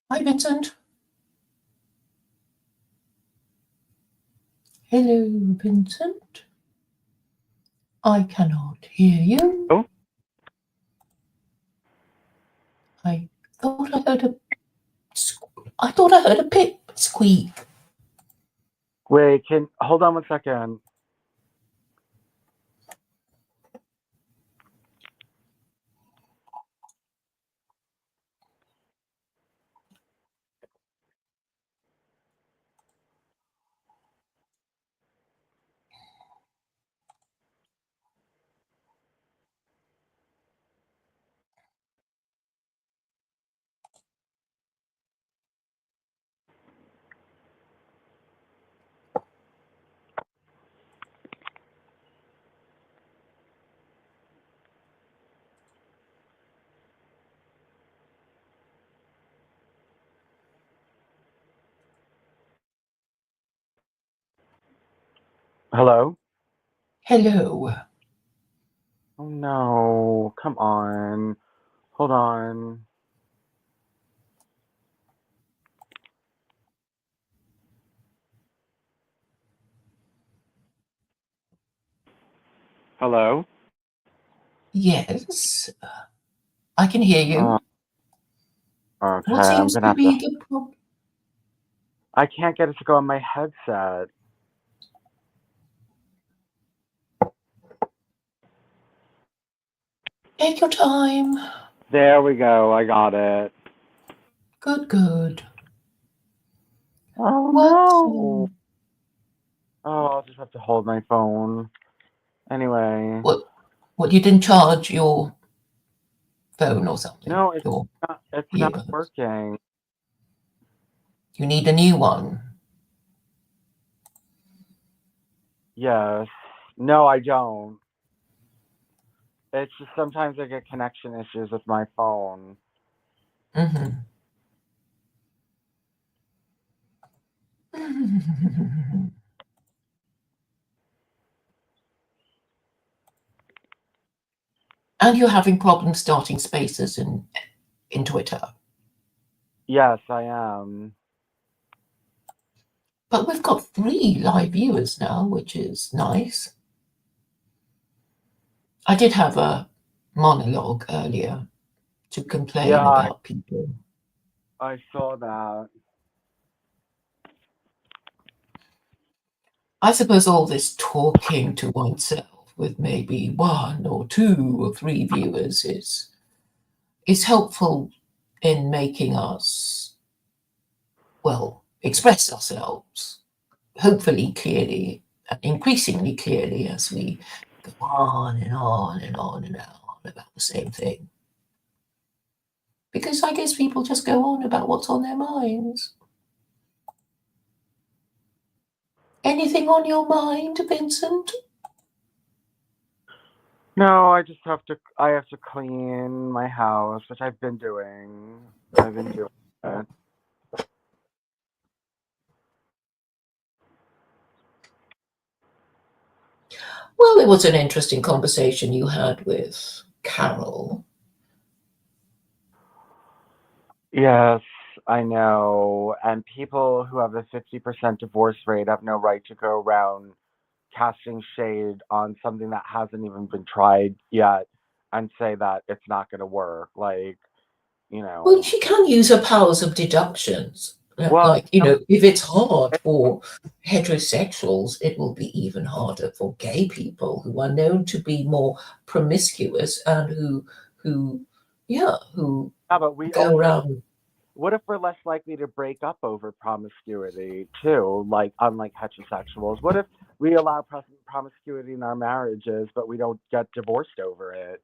Hi, Vincent. Hello, Vincent. I cannot hear you. Oh, I thought I heard a. I thought I heard a pip squeak. wait, hold on 1 second. Hello? Hello. Oh no, come on. Hold on. Hello? Yes, I can hear Oh, you. okay, What I'm seems gonna to have to. be the problem? I can't get it to go on my headset. Take your time. There we go, I got it. Good, good. Oh What? no. Oh, I'll just have to hold my phone. Anyway. What? What? You didn't charge your phone or something? No, Your it's not earbuds. working. You need a new one. Yes. No, I don't. It's just sometimes I get connection issues with my phone. Mm-hmm. And you're having problems starting spaces in Twitter. Yes, I am. But we've got 3 live viewers now, which is nice. I did have a monologue earlier to Yeah, complain about people. I saw that. I suppose all this talking to oneself with maybe 1 or 2 or 3 viewers is helpful in making us, well, express ourselves, hopefully clearly and increasingly clearly as we go on and on and on and on about the same thing. Because I guess people just go on about what's on their minds. Anything on your mind, Vincent? No, I have to clean my house, which I've been doing. I've been doing it. Well, it was an interesting conversation you had with Carol. Yes, I know. And people who have a 50% divorce rate have no right to go around casting shade on something that hasn't even been tried yet and say that it's not going to work. Like, you Well, know. she can use her powers of deductions. Well, Like, if it's hard for heterosexuals, it will be even harder for gay people who are known to be more promiscuous and who, yeah, who yeah, but we go also, around. what if we're less likely to break up over promiscuity too, like unlike heterosexuals? What if we allow promiscuity in our marriages, but we don't get divorced over it?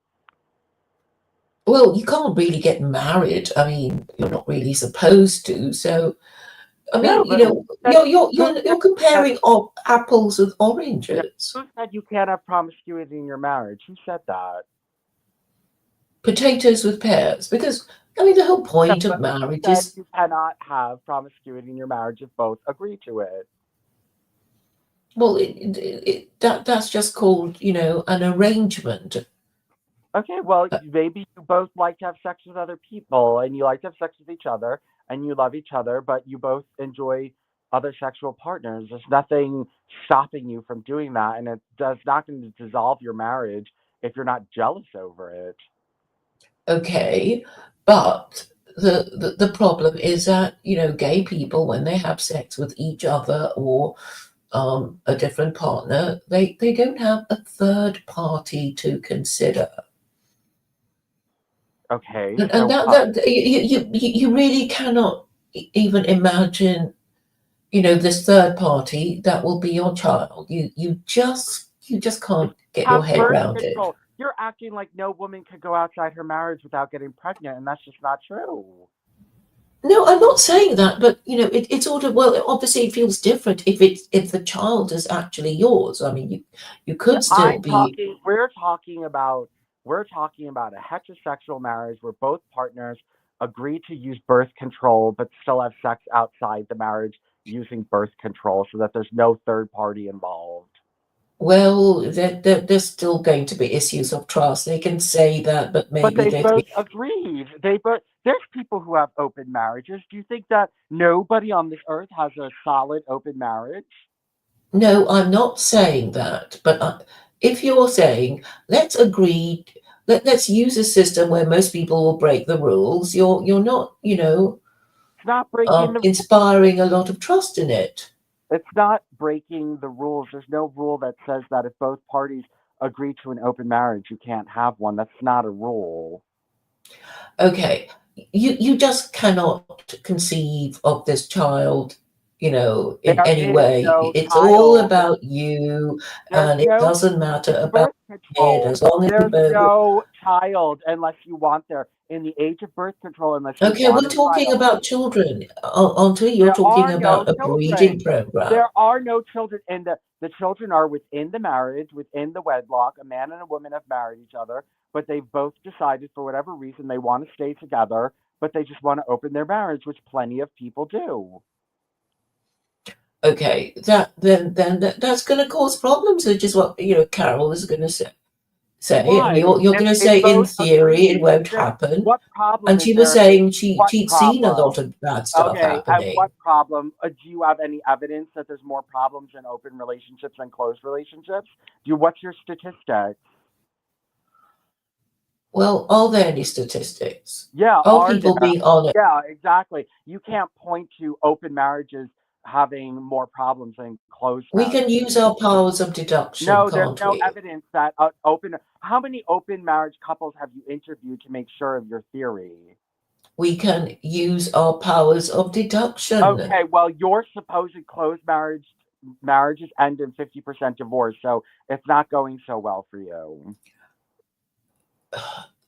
Well, you can't really get married. I mean, you're not really supposed to. So, I No, mean, but who you're said, comparing apples with oranges. who said you can't have promiscuity in your marriage? Who said that? Potatoes with pears, because I mean the whole No, point of but who marriage said is, you cannot have promiscuity in your marriage if both agree to it? well, that's just called an arrangement. Okay, well, maybe you both like to have sex with other people and you like to have sex with each other and you love each other, but you both enjoy other sexual partners. There's nothing stopping you from doing that, and it does not going to dissolve your marriage if you're not jealous over it. Okay, but the problem is that, you know, gay people, when they have sex with each other or a different partner, they don't have a third party to consider. Okay, And so that you really cannot even imagine, you know, this third party that will be your child. You just can't get your have head birth around it. control. You're acting like no woman could go outside her marriage without getting pregnant, and that's just not true. No, I'm not saying that, but you know, it's sort of, well, obviously it feels different if the child is actually yours. I mean, you Yeah, could still be. we're talking about a heterosexual marriage where both partners agree to use birth control but still have sex outside the marriage using birth control so that there's no third party involved. Well, there's still going to be issues of trust. They can say that, but But maybe they they. both agreed. They both There's people who have open marriages. Do you think that nobody on this earth has a solid open marriage? No, I'm not saying that. But if you're saying let's agree, let's use a system where most people will break the rules, you're not, you know, It's not breaking the inspiring a lot of trust in it. It's not breaking the rules. There's no rule that says that if both parties agree to an open marriage, you can't have one. That's not a rule. Okay, you just cannot conceive of this child, you know, in There any is way. no It's all child. about you, There's and it no doesn't matter about birth it control. as long as you There's both. no child unless you want there. In the age of birth control, unless you Okay, want we're a talking child, about children, aren't we? You're there talking are no about a children. breeding program. There are no children, and the children are within the marriage, within the wedlock. A man and a woman have married each other, but they've both decided for whatever reason they want to stay together, but they just want to open their marriage, which plenty of people do. Okay, that's going to cause problems, which is what, you know, Carol is going to say, and Why? you're If going to they say in both theory it agree, won't there, happen. what problem And is she was there? saying What she'd seen a lot problem? of bad stuff Okay, and happening. what problem? Do you have any evidence that there's more problems in open relationships than closed relationships? What's your statistics? Well, are there any statistics? Yeah, Are are people there? being honest? Yeah, exactly. You can't point to open marriages having more problems than closed We can use marriages. our powers of deduction, No, there's can't no we? evidence that open. How many open marriage couples have you interviewed to make sure of your theory? We can use our powers of deduction. Okay, well, your supposed closed marriages end in 50% divorce, so it's not going so well for you.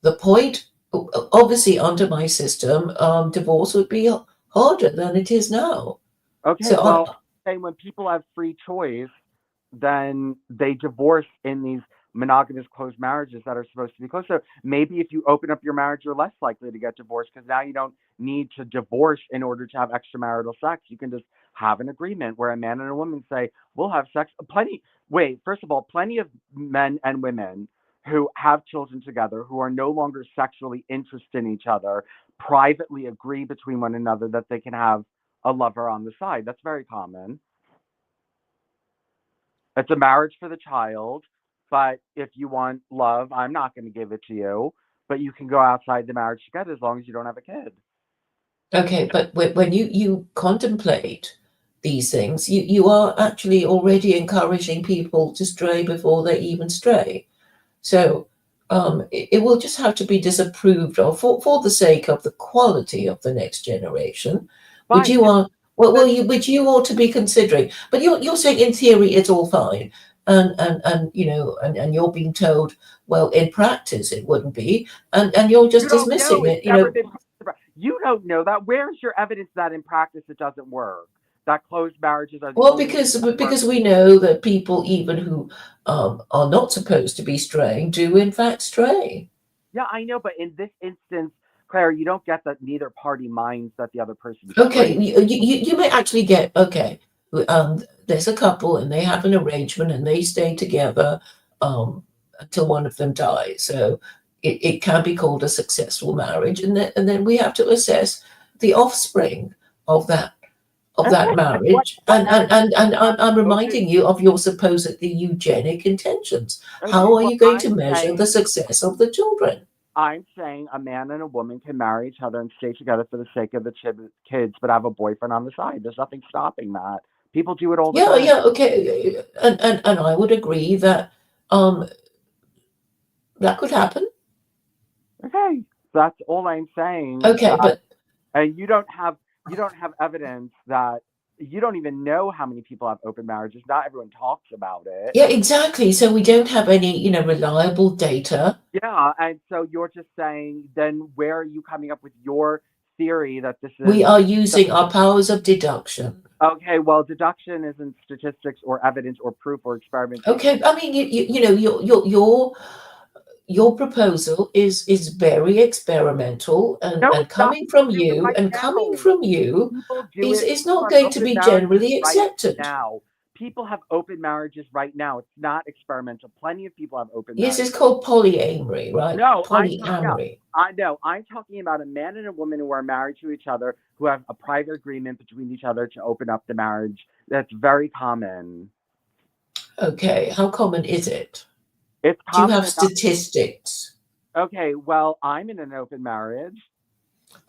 The point, obviously, under my system, divorce would be harder than it is now. Okay, So, well, saying when people have free choice, then they divorce in these monogamous closed marriages that are supposed to be closed. So maybe if you open up your marriage, you're less likely to get divorced because now you don't need to divorce in order to have extramarital sex. You can just have an agreement where a man and a woman say, we'll have sex. First of all, plenty of men and women who have children together who are no longer sexually interested in each other privately agree between one another that they can have a lover on the side. That's very common. It's a marriage for the child, but if you want love, I'm not going to give it to you, but you can go outside the marriage together as long as you don't have a kid. okay, but when you contemplate these things, you are actually already encouraging people to stray before they even stray. So it will just have to be disapproved of for the sake of the quality of the next generation, which Fine. you are which you ought to be considering. But you're saying in theory it's all fine, and you know, and you're being told, well, in practice it wouldn't be, and you're You just don't know. dismissing It's it. You never know, been. You don't know that. Where's your evidence that in practice it doesn't work? That closed marriages are the well, only ones that work? because we know that people even who are not supposed to be straying do in fact stray. Yeah, I know, but in this instance, Claire, you don't get that neither party minds that the other person is Okay, straight. you may actually get, okay, there's a couple and they have an arrangement and they stay together until one of them dies. So it can be called a successful marriage, and then we have to assess. the offspring of that Okay, marriage, what and marriage I'm open? reminding you of your supposedly eugenic intentions. Okay, How are well, you going to measure the saying success of the children? I'm saying a man and a woman can marry each other and stay together for the sake of the kids, but have a boyfriend on the side. There's nothing stopping that. People do it all the Yeah, time. yeah, okay, and I would agree that um that could happen. Okay, that's all I'm saying. Okay, That but and you don't have evidence that you don't even know how many people have open marriages. Not everyone talks about it. yeah, exactly. So we don't have any, reliable data. Yeah, and so you're just saying, then where are you coming up with your theory that this is We are using our powers of deduction. okay? Well, deduction isn't statistics or evidence or proof or experimentation. Okay, I mean, your proposal is very experimental, No, and it's not. coming from People do it you right and coming now. from you People do is it. is People not have going to open be marriages generally right accepted. now. People have open marriages right now. It's not experimental. Plenty of people have open Yes, it's marriages. called polyamory, right? No, no. Polyamory. I know. I'm talking about a man and a woman who are married to each other, who have a private agreement between each other to open up the marriage. That's very common. Okay, how common is it? It's Do you common have enough. statistics? Okay, well, I'm in an open marriage.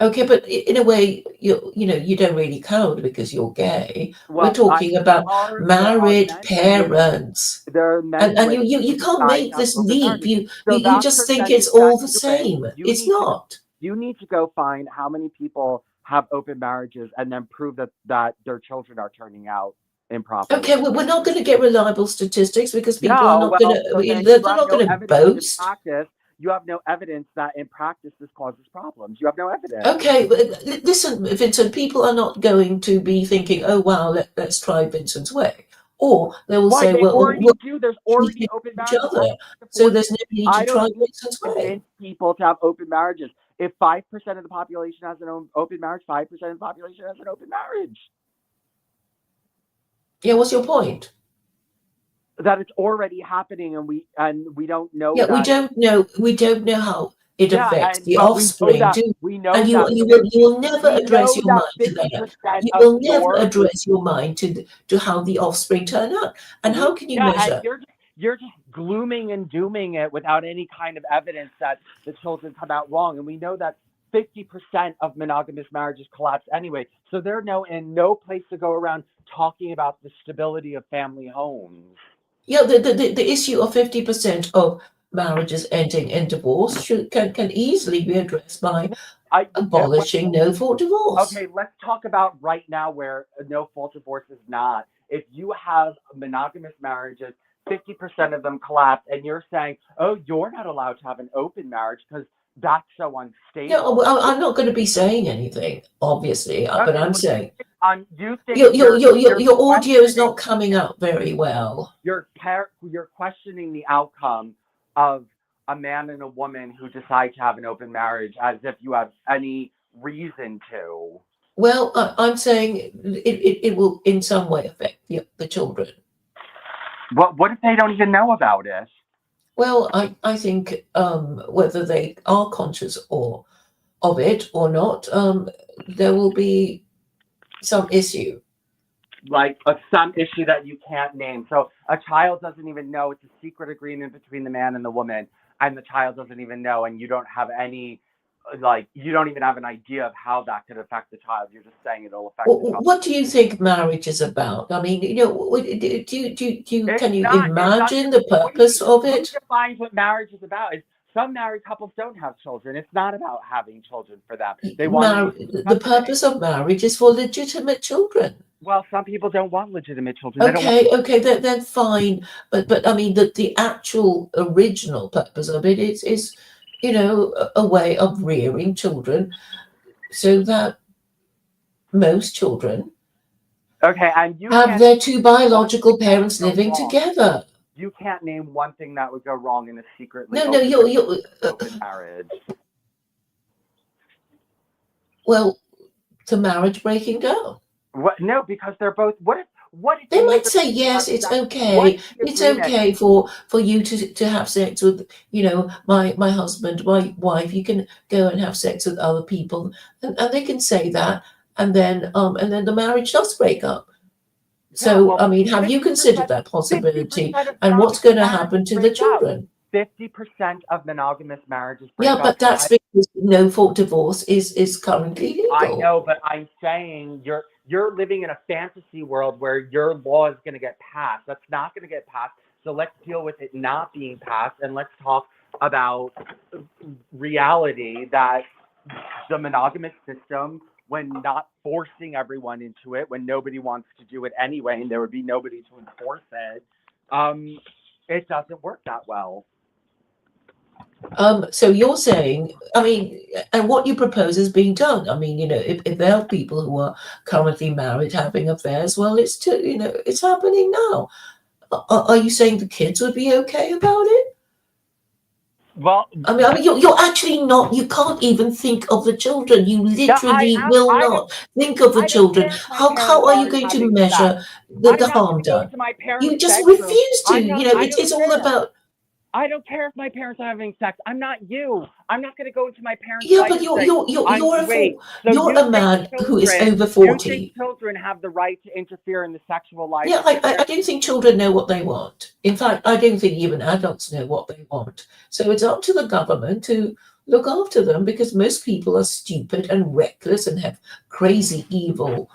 Okay, but in a way, you don't really count because you're gay. We're Well, talking about there are married men and women. parents, There are men and and and women you who can't decide make to have this open leap. marriages. You So that just think it's percentage all that the do it, same. It's not. you need to go find how many people have open marriages and then prove that their children are turning out improperly. Okay, well, we're not going to get reliable statistics because people are Yeah, not going well, so to. then They're you have not no going to evidence in boast. practice. You have no evidence that in practice this causes problems. You have no evidence. Okay, listen, Vincent, people are not going to be thinking, oh, wow, let's try Vincent's way. Or they will Why? say, They well, already do. There's we already think open each marriages. I other. don't need to So force. there's no need to I try don't need Vincent's to way. convince people to have open marriages. If 5% of the population has an open marriage, 5% of the population has an open marriage. Yeah, what's your point? That it's already happening, and we don't know Yeah, we that. don't know. We don't know how it Yeah, affects and the but offspring. we And know you that you will you 50 will never we address know your that mind to that. 50% You of will never your address your mind to how the offspring turn out. And how can you yeah, and measure? you're just glooming and dooming it without any kind of evidence that the children come out wrong. And we know that 50% of monogamous marriages collapse anyway. So they're in no place to go around talking about the stability of family homes. Yeah, the issue of 50% of marriages ending in divorce can easily be addressed by I abolishing no fault divorce. Okay, let's talk about right now where no fault divorce is not. If you have monogamous marriages, 50% of them collapse, and you're saying, oh, you're not allowed to have an open marriage because that's so Yeah, unstable. well, I'm not going to be saying anything, obviously, but Okay, I'm well, saying you think your audio is questioning not coming up very well. you're questioning the outcome of a man and a woman who decide to have an open marriage as if you have any reason to. Well, I'm saying it will in some way affect the children. What if they don't even know about it? Well, I think whether they are conscious of it or not, there will be some issue. Like some issue that you can't name. So a child doesn't even know it's a secret agreement between the man and the woman, and the child doesn't even know, and you don't have any, like, you don't even have an idea of how that could affect the child. You're just saying it'll affect the child. What do you think marriage is about? I mean, can you It's not imagine your the point. purpose of Who it? defines what marriage is about? Some married couples don't have children. It's not about having children for them. They want to be The purpose of marriage is for legitimate children. well, some people don't want legitimate children. They don't want. Okay, then fine. But I mean the actual original purpose of it is a way of rearing children so that most children Okay, and you have can't their two name one biological thing that would parents go living wrong. together. You can't name one thing that would go wrong in a secretly No, you're open marriage. well, to marriage breaking down. What? No, because they're both. What is They the might major say, yes, of it's sex? What okay. is the It's agreement? okay for you to have sex with, my husband, my wife. You can go and have sex with other people, and they can say that, and then the marriage does break up. Yeah, So, well, I mean, have you 50%, considered that possibility? 50% of And what's monogamous going to happen marriages to the break up. children? 50% of monogamous marriages Yeah, break up. but that's because no fault divorce is currently I legal. know, but I'm saying you're living in a fantasy world where your law is going to get passed. That's not going to get passed. So let's deal with it not being passed, and let's talk about reality that the monogamous system, when not forcing everyone into it, when nobody wants to do it anyway, and there would be nobody to enforce it, it doesn't work that well. So you're saying, I mean, and what you propose is being done. I mean, if there are people who are currently married having affairs, well, it's happening now. Are you saying the kids would be okay about it? Well, I mean, you're actually not. You can't even think of the children. You yeah, I literally am. will not think of the I don't children. care if my How parents are you aren't going to having sex. measure I'm the not going harm to go done? into my You parents' just bedroom. refuse to. I'm not. I It's don't all care. about. I don't care if my parents are having sex. I'm not you. I'm not going to go into my parents' Yeah, life but and say, you're wait. So you're a man who is over you think 40. children have the right to interfere in the sexual life Yeah, of their I parents? don't think children know what they want. In fact, I don't think even adults know what they want. So it's up to the government to look after them, because most people are stupid and reckless and have crazy, evil,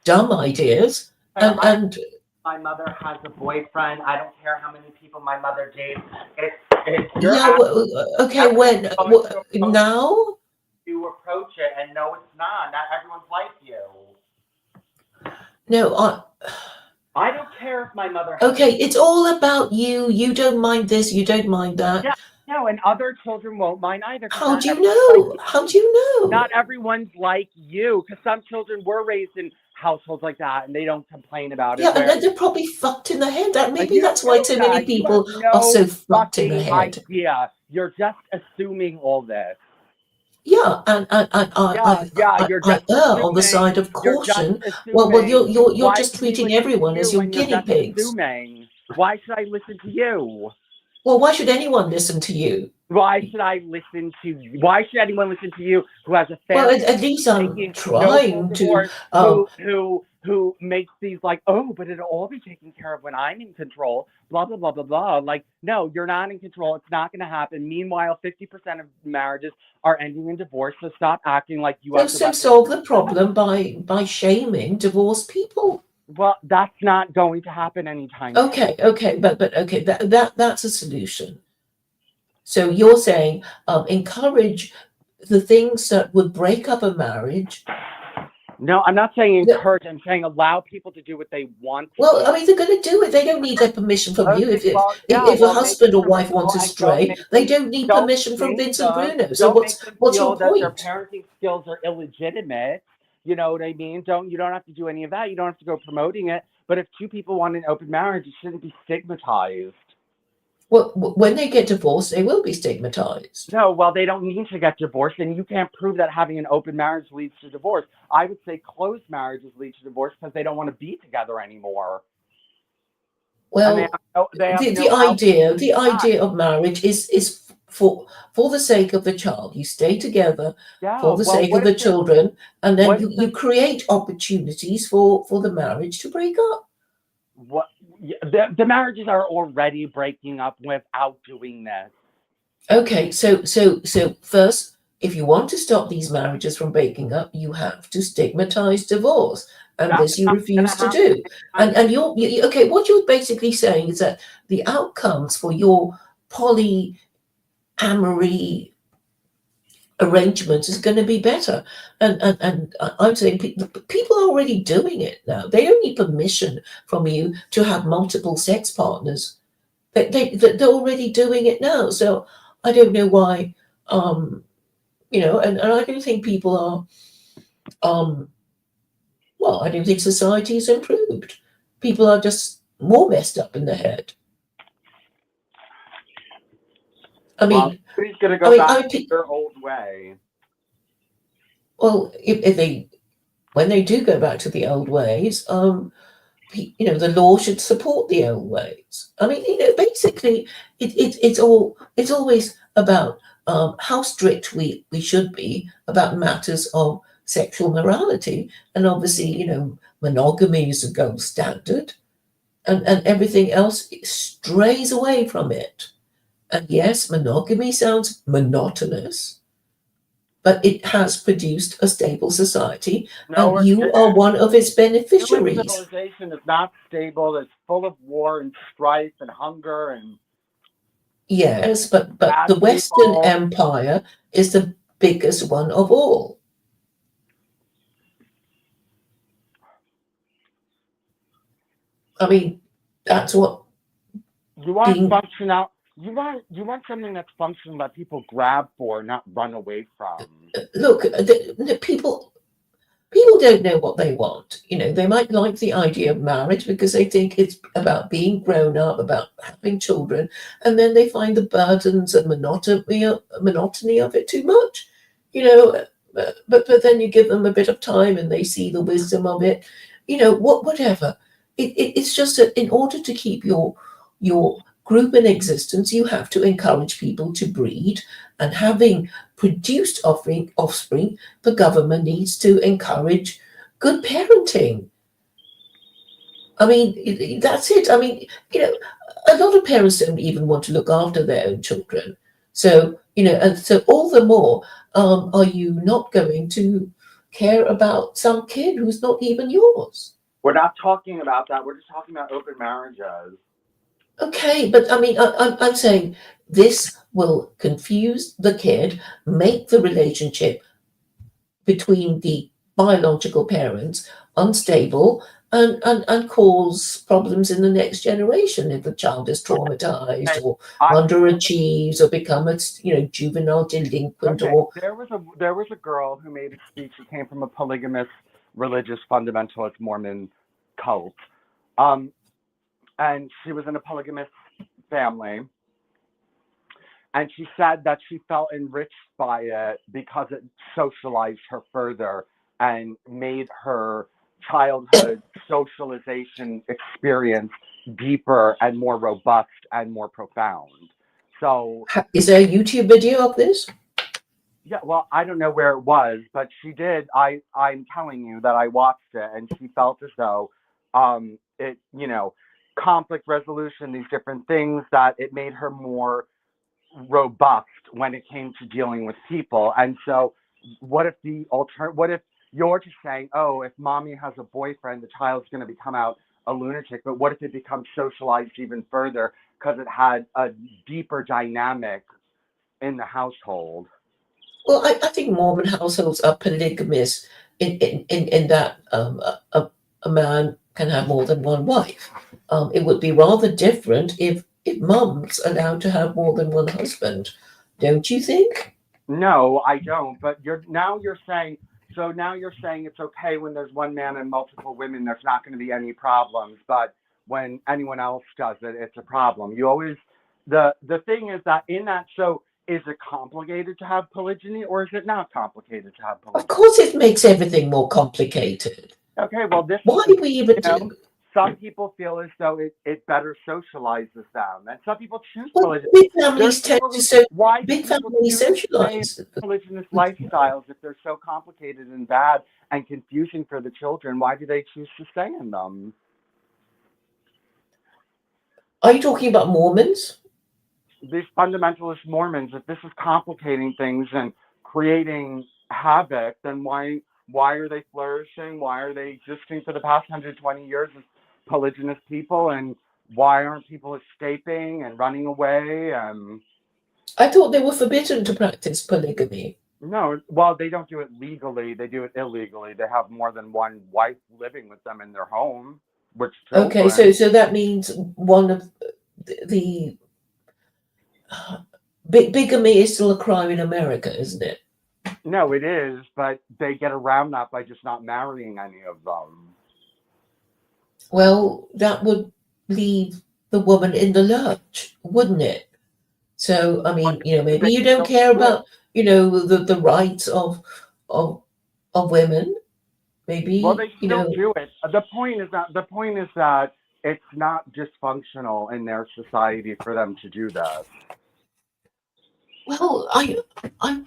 dumb ideas. And My mother has a boyfriend. I don't care how many people my mother dates. It's your yeah, ass okay, when going to approach now? it, and no, it's not. Not everyone's like you. No, I don't care if my mother has okay, it's all about you. You don't mind this, you don't mind that. yeah, no, and other children won't mind either because How not do you everyone's like know? you. How do you know? Not everyone's like you because some children were raised in households like that and they don't complain about it. Yeah, and Where then they're probably fucked in the head. That maybe you that's don't why know so many that. You have people are no so fucked in the fucking head. idea. You're just assuming all this. Yeah, and You're I just err on the assuming. side of You're just caution. Well, assuming. you're Why just should we treating listen to everyone as you your when you're guinea just pigs. assuming? Why should I listen to you? Well, why should anyone listen to you? Why should I listen to you? Why should anyone listen to you who has a Well, family at least I'm making no full trying to. divorce, who makes these like, oh, but it'll all be taken care of when I'm in control, blah blah blah blah blah. Like, no, you're not in control. It's not going to happen. Meanwhile, 50% of marriages are ending in divorce. So stop acting like you have the So right. solve the problem by shaming divorced people. Well, that's not going to happen anytime soon. Okay, but okay, that's a solution. So you're saying encourage the things that would break up a marriage. No, I'm not saying No, encourage. I'm saying allow people to do what they want to well, do. I mean, they're going to do it. They don't need their permission from you. Okay, well, yeah, If a well, make husband it or wife wants illegal to and don't stray, make they them, don't need don't permission from shame Vincent them, Bruno. So don't make them what's your feel that their point? parenting skills are illegitimate. You know what I mean? You don't have to do any of that. You don't have to go promoting it. But if two people want an open marriage, it shouldn't be stigmatized. Well, when they get divorced, they will be stigmatized. No, well, they don't need to get divorced, and you can't prove that having an open marriage leads to divorce. I would say closed marriages lead to divorce because they don't want to be together anymore. And Well, they have the no outlet. idea of marriage is for the sake of the child. You stay together Yeah, for the well, sake of the children, and then what if you create opportunities for the marriage to break up. what the marriages are already breaking up without doing this. Okay, so first, if you want to stop these marriages from breaking up, you have to stigmatize divorce, and That's this you not going refuse to to happen do. anytime And okay. What you're basically saying is that the outcomes for your polyamory arrangements is going to be better. And I'm saying people are already doing it now. They don't need permission from you to have multiple sex partners. They're already doing it now. So I don't know why, and I don't think people are, well, I don't think society's improved. People are just more messed up in the head. I Well, mean, nobody's going to go back to I their old way. well, if they when they do go back to the old ways, the law should support the old ways. I mean, basically, it's always about how strict we should be about matters of sexual morality, and obviously, monogamy is the gold standard, and everything else strays away from it. And yes, monogamy sounds monotonous, but it has produced a stable society, No, and it you are didn't. one of its Human beneficiaries. civilization is not stable. It's full of war and strife and hunger and Yes, but bad the Western people. Empire is the biggest one of all. I mean, that's what You want being. functional. You want something that's functional that people grab for, not run away from. Look, the people don't know what they want. They might like the idea of marriage because they think it's about being grown up, about having children, and then they find the burdens and monotony of it too much. You know, but then you give them a bit of time and they see the wisdom of it. Whatever. It's just that in order to keep your group in existence, you have to encourage people to breed, and having produced offspring, the government needs to encourage good parenting. I mean, that's it. I mean, a lot of parents don't even want to look after their own children. So, and so all the more are you not going to care about some kid who's not even yours. We're not talking about that. We're just talking about open marriages. Okay, but I mean, I'm saying this will confuse the kid, make the relationship between the biological parents unstable, and cause problems in the next generation if the child is traumatized Okay, or I underachieves or become a juvenile delinquent okay. or. There was a girl who made a speech. She came from a polygamous, religious, fundamentalist Mormon cult, um, and she was in a polygamous family. And she said that she felt enriched by it because it socialized her further and made her childhood socialization experience deeper and more robust and more profound. So, Is there a YouTube video of this? yeah, well, I don't know where it was, but she did. I'm telling you that I watched it, and she felt as though it, conflict resolution, these different things, that it made her more robust when it came to dealing with people. And so, what if you're just saying, oh, if mommy has a boyfriend, the child's going to become out a lunatic? But what if it becomes socialized even further because it had a deeper dynamic in the household? Well, I think Mormon households are polygamous in that a man can have more than one wife. It would be rather different if mum's allowed to have more than one husband, don't you think? No, I don't. But now you're saying it's okay when there's one man and multiple women. There's not going to be any problems. But when anyone else does it, it's a problem. You always the thing is that in that show, is it complicated to have polygyny or is it not complicated to have Of polygyny? course, it makes everything more complicated. Okay, well this Why we you even know do? some people feel as though it better socializes them, and some people choose Well, polygyny. big There's families tend people to who so why do big people families choose to stay in socialize. polygynous lifestyles if they're so complicated and bad and confusing for the children? Why do they choose to stay in them? Are you talking about Mormons? These fundamentalist Mormons, if this is complicating things and creating havoc, then why are they flourishing? Why are they existing for the past 120 years as polygynous people? And why aren't people escaping and running away? I thought they were forbidden to practice polygamy. No, well, they don't do it legally. They do it illegally. They have more than one wife living with them in their home with Okay, so children. that means one of the bigamy is still a crime in America, isn't it? No, it is, but they get around that by just not marrying any of them. Well, that would leave the woman in the lurch, wouldn't it? So, I But mean, they maybe you don't still care do it. about, the rights of women, Well, maybe, they still do it. The point is that it's not dysfunctional in their society for them to do that. well, I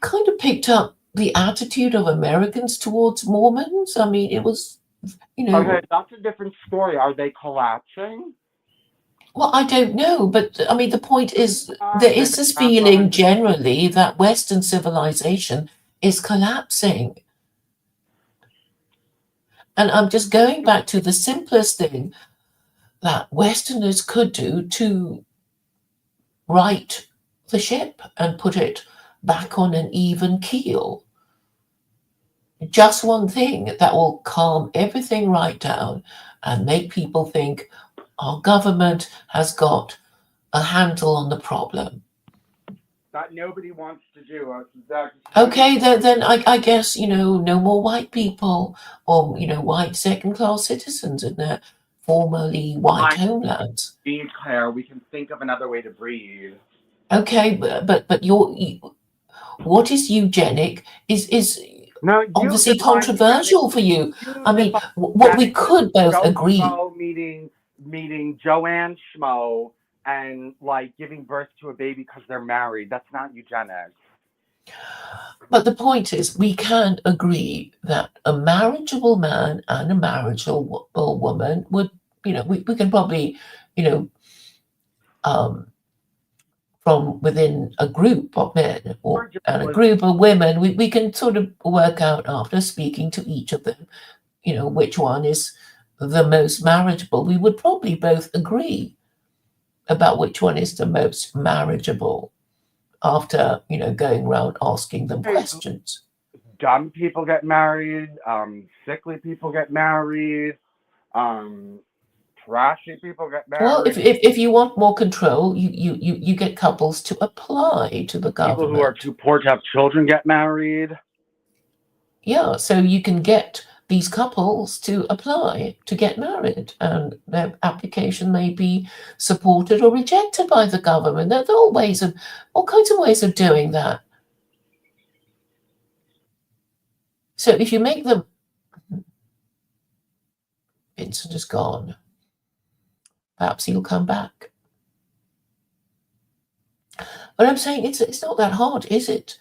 kind of picked up the attitude of Americans towards Mormons. I mean, it was, Okay, that's a different story. Are they collapsing? well, I don't know, but I mean, the point is, there They've is been this around for feeling 100 generally that Western civilization is collapsing. And I'm just going back to the simplest thing that Westerners could do to right the ship and put it back on an even keel. Just one thing that will calm everything right down and make people think our government has got a handle on the problem. that nobody wants to do. Okay, then I guess, no more white people or, white second-class citizens in their formerly white homelands. Be Claire, we can think of another way to breathe. Okay, but what is eugenic is No, you obviously define controversial for you. You I mean, define what we could both Joe agree. Schmo meeting Joanne Schmo and like giving birth to a baby because they're married. That's not eugenics. But the point is, we can agree that a marriageable man and a marriageable woman would, we can probably, from within a group of men and a group of women, we can sort of work out after speaking to each of them, which one is the most marriageable. We would probably both agree about which one is the most marriageable after, going around asking them questions. Dumb people get married, sickly people get married, trashy people get married. Well, if you want more control, you get couples to apply to the government. People who are too poor to have children get married. Yeah, so you can get these couples to apply to get married, and their application may be supported or rejected by the government. There are all kinds of ways of doing that. So if you make them, Vincent is gone. Perhaps he'll come back. But I'm saying it's not that hard, is it?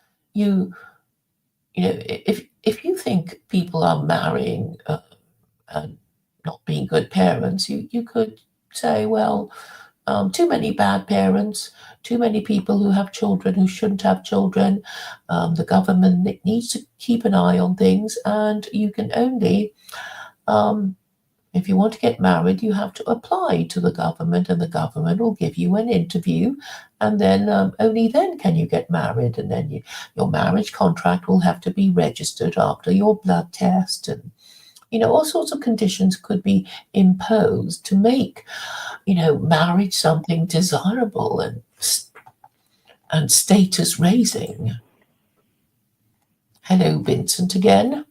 If you think people are marrying and not being good parents, you could say, well, too many bad parents, too many people who have children who shouldn't have children. The government needs to keep an eye on things, and you can only, if you want to get married, you have to apply to the government, and the government will give you an interview, and then only then can you get married, and then your marriage contract will have to be registered after your blood test, and all sorts of conditions could be imposed to make, marriage something desirable and status raising. Hello, Vincent again.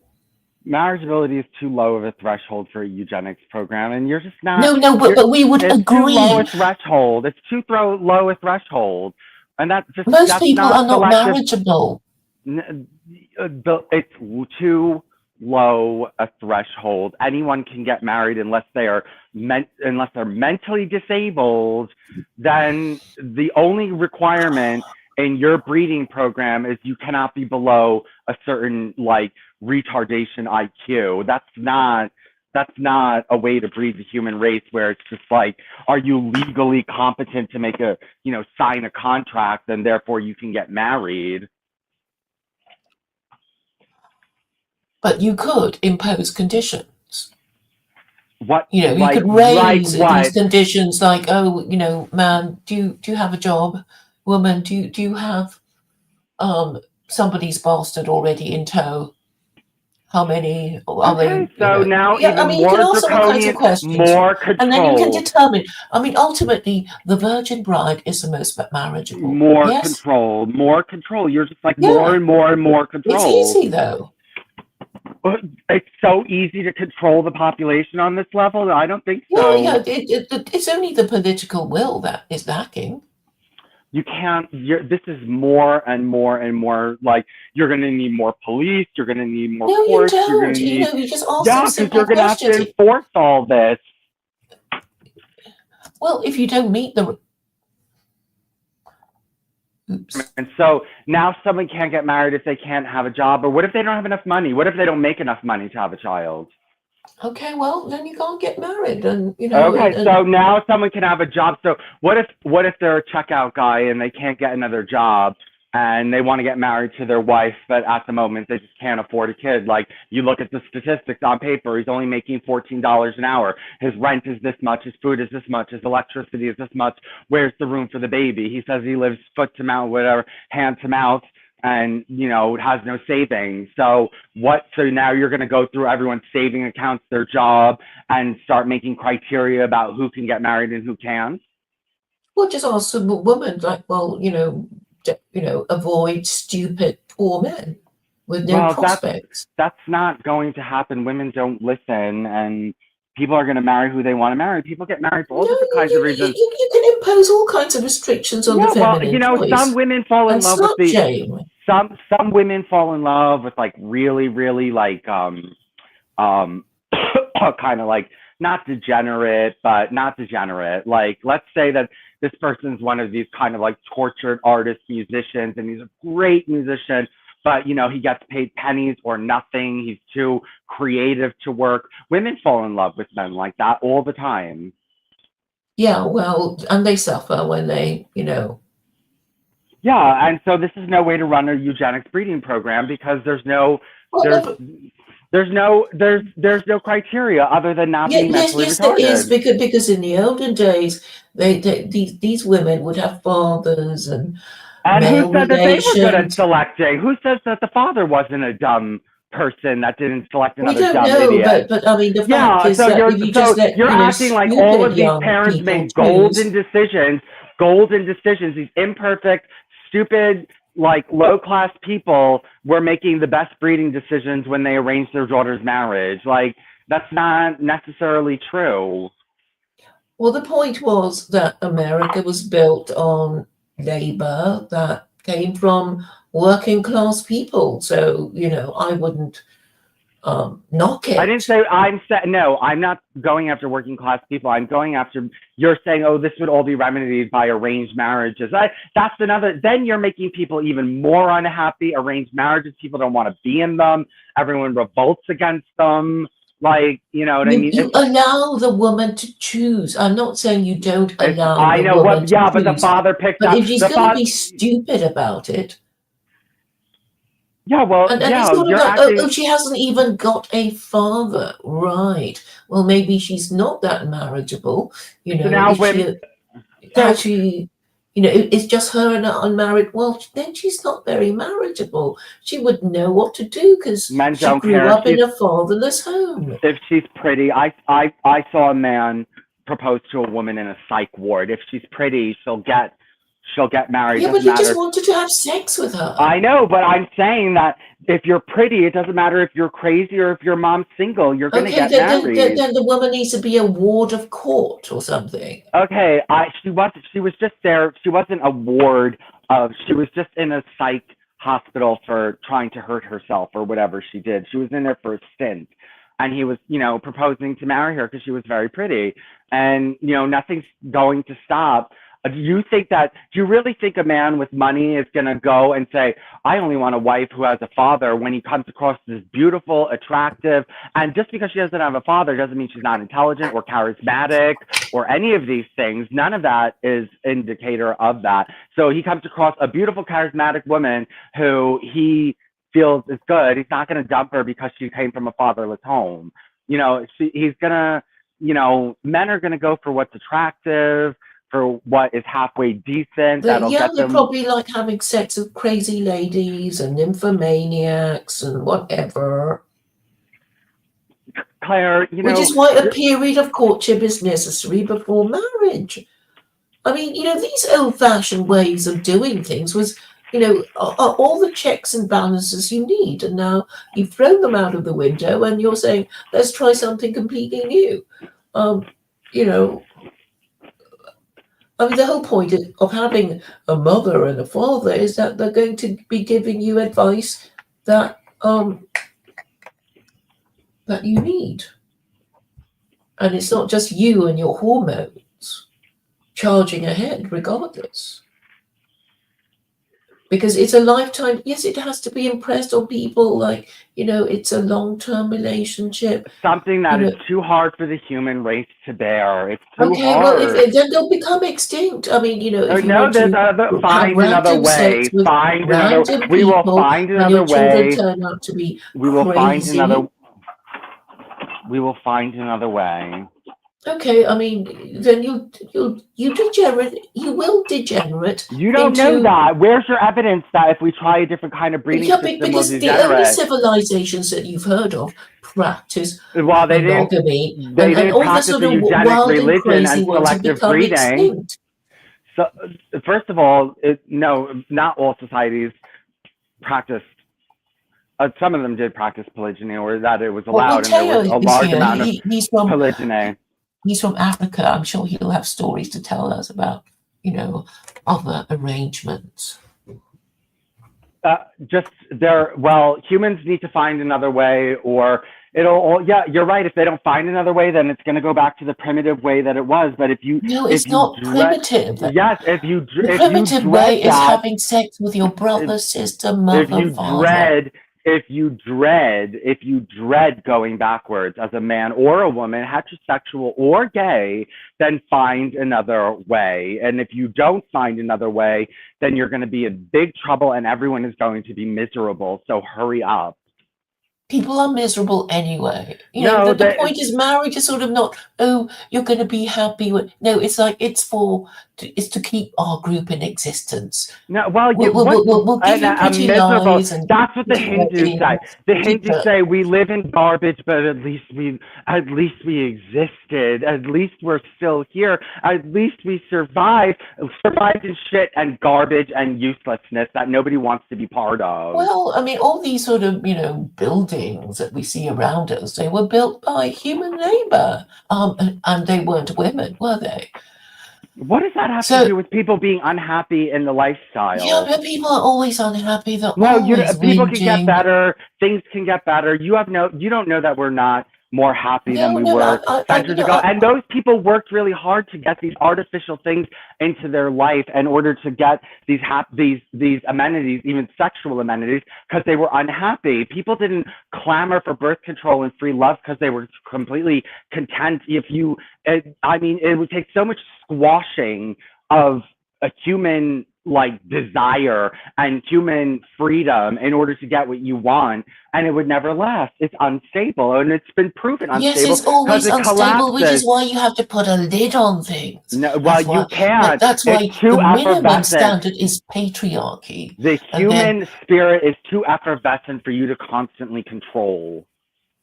Marriageability is too low of a threshold for a eugenics program, and you're just not. No, but we would agree. It's too low a threshold. It's too low a threshold, and that's just most people are not marriageable. It's too low a threshold. Anyone can get married unless they're mentally disabled. Then the only requirement in your breeding program is you cannot be below a certain retardation IQ. That's not a way to breed the human race, where it's just are you legally competent to make sign a contract, and therefore you can get married. But you could impose conditions. What you could raise these conditions, man, do you have a job? Woman, do you have somebody's bastard already in tow? How many are they? So now you can ask all kinds of questions, more control. And then you can determine. Ultimately, the virgin bride is the most marriageable. More control. You're just more and more and more control. It's easy though. It's so easy to control the population on this level. I don't think so. Yeah, it's only the political will that is lacking. You can't. This is more and more and more like you're going to need more police. You're going to need more No, you courts. You're going don't. to You need know, you just ask them yeah, because simple you're going to have to questions. enforce all this. Well, if you don't meet the oops. And so now someone can't get married if they can't have a job, or what if they don't have enough money? What if they don't make enough money to have a child? Okay, well, then you can't get married, and you know, Okay, so now someone can have a job. So what if they're a checkout guy and they can't get another job and they want to get married to their wife, but at the moment they just can't afford a kid? Like you look at the statistics on paper, he's only making $14 an hour. His rent is this much, his food is this much, his electricity is this much. Where's the room for the baby? He says he lives foot to mouth, whatever, hand to mouth, and has no savings. So now you're going to go through everyone's saving accounts, their job, and start making criteria about who can get married and who can't? well, just ask a woman, like, well, avoid stupid poor men with no Well, prospects. that's not going to happen. Women don't listen, and people are going to marry who they want to marry. People get married for No, all different kinds of reasons. you can impose all kinds of restrictions on the Yeah, well, feminine voice some women fall in and love with slut shame. some women fall in love with like really, really like kind of like not degenerate, but not degenerate. Like, let's say that this person's one of these kind of like tortured artist musicians, and he's a great musician, but he gets paid pennies or nothing. He's too creative to work. Women fall in love with men like that all the time. Yeah, well, and they suffer when they, Yeah, and so this is no way to run a eugenics breeding program because there's no criteria other than not being mentally yes, retarded. there is, because in the olden days, these women would have fathers and who said that they were good at relations. selecting? Who says that the father wasn't a dumb person that didn't select We another don't dumb know, idiot? but I mean, the fact is so that you're if you just let you're acting like all of these young parents people made choose, golden decisions. These imperfect, stupid, like low-class people were making the best breeding decisions when they arranged their daughter's marriage. Like, that's not necessarily true. well, the point was that America was built on labor that came from working class people. So, I wouldn't knock it. I didn't say no, I'm not going after working class people. I'm going after, you're saying, oh, this would all be remedied by arranged marriages. Then you're making people even more unhappy. Arranged marriages, people don't want to be in them. Everyone revolts against them. Like, you know what I mean? You allow the woman to choose. I'm not saying you don't allow I the know woman what, to yeah, choose. but the father picks But up. if she's going to be stupid about it, yeah, well, and yeah, it's sort of you're like, acting. she hasn't even got a father, right? Well, maybe she's not that marriageable. So now It's just her and an unmarried. Well, then she's not very marriageable. She wouldn't know what to do because men she don't grew care up in a fatherless home. if she's pretty. I saw a man propose to a woman in a psych ward. If she's pretty, she'll get married. Yeah, but he just wanted to have sex with her. I know, but I'm saying that if you're pretty, it doesn't matter if you're crazy or if your mom's single. You're going to get married. Then the woman needs to be a ward of court or something. Okay, she was just there. She wasn't a ward of. She was just in a psych hospital for trying to hurt herself or whatever she did. She was in there for a stint, and he was, proposing to marry her because she was very pretty, and nothing's going to stop. Do you really think a man with money is going to go and say, I only want a wife who has a father, when he comes across this beautiful, attractive, and just because she doesn't have a father doesn't mean she's not intelligent or charismatic or any of these things. None of that is indicator of that. So he comes across a beautiful, charismatic woman who he feels is good. He's not going to dump her because she came from a fatherless home. He's going to, men are going to go for what's attractive, for what is halfway decent. They probably like having sex with crazy ladies and nymphomaniacs and whatever. Claire, which is why a period of courtship is necessary before marriage. I mean, these old-fashioned ways of doing things was, are all the checks and balances you need, and now you've thrown them out of the window, and you're saying, let's try something completely new. I mean, the whole point of having a mother and a father is that they're going to be giving you advice that that you need, and it's not just you and your hormones charging ahead, regardless. Because it's a lifetime. Yes, it has to be impressed on people. Like, it's a long-term relationship. Something that is too hard for the human race to bear. It's too Okay, hard. well, if then they'll become extinct. I mean, if you want to find another way. Find another. We will find another way. Turn out to be we will crazy. find another. We will find another way. Okay, I mean, then you degenerate. You will degenerate. You don't know that. Where's your evidence that if we try a different kind of breeding system, because we'll the only degenerate? civilizations that you've heard of practice monogamy. They didn't practice the eugenic religion and selective breeding. Extinct. So, first of all, no, not all societies practiced. Some of them did practice polygyny, or that it was allowed, and there was a large amount of polygyny. He's from Africa. I'm sure he'll have stories to tell us about, other arrangements. Humans need to find another way, or you're right. If they don't find another way, then it's going to go back to the primitive way that it was. But it's not primitive. Yes, the primitive way is having sex with your brother, sister, mother, father. If you dread going backwards as a man or a woman, heterosexual or gay, then find another way. And if you don't find another way, then you're going to be in big trouble and everyone is going to be miserable. So hurry up. People are miserable anyway. The point is, marriage is sort of not, you're going to be happy with. No, it's like it's to keep our group in existence. No, we'll give you pretty lies, and that's what the Hindus say. The Hindus say we live in garbage, but at least we existed. At least we're still here. At least we survived in shit and garbage and uselessness that nobody wants to be part of. Well, I mean, all these sort of buildings that we see around us, they were built by human labor, and they weren't women, were they? What does that have to do with people being unhappy in the lifestyle? Yeah, but people are always unhappy. People can get better. Things can get better. You don't know that we're not more happy than we were centuries ago. And those people worked really hard to get these artificial things into their life in order to get these amenities, even sexual amenities, because they were unhappy. People didn't clamor for birth control and free love because they were completely content. It would take so much squashing of a human desire and human freedom in order to get what you want, and it would never last. It's unstable, and it's been proven unstable. Yes, it's always unstable, which is why you have to put a lid on things. No, you can't. That's why the minimum standard is patriarchy. The human spirit is too effervescent for you to constantly control.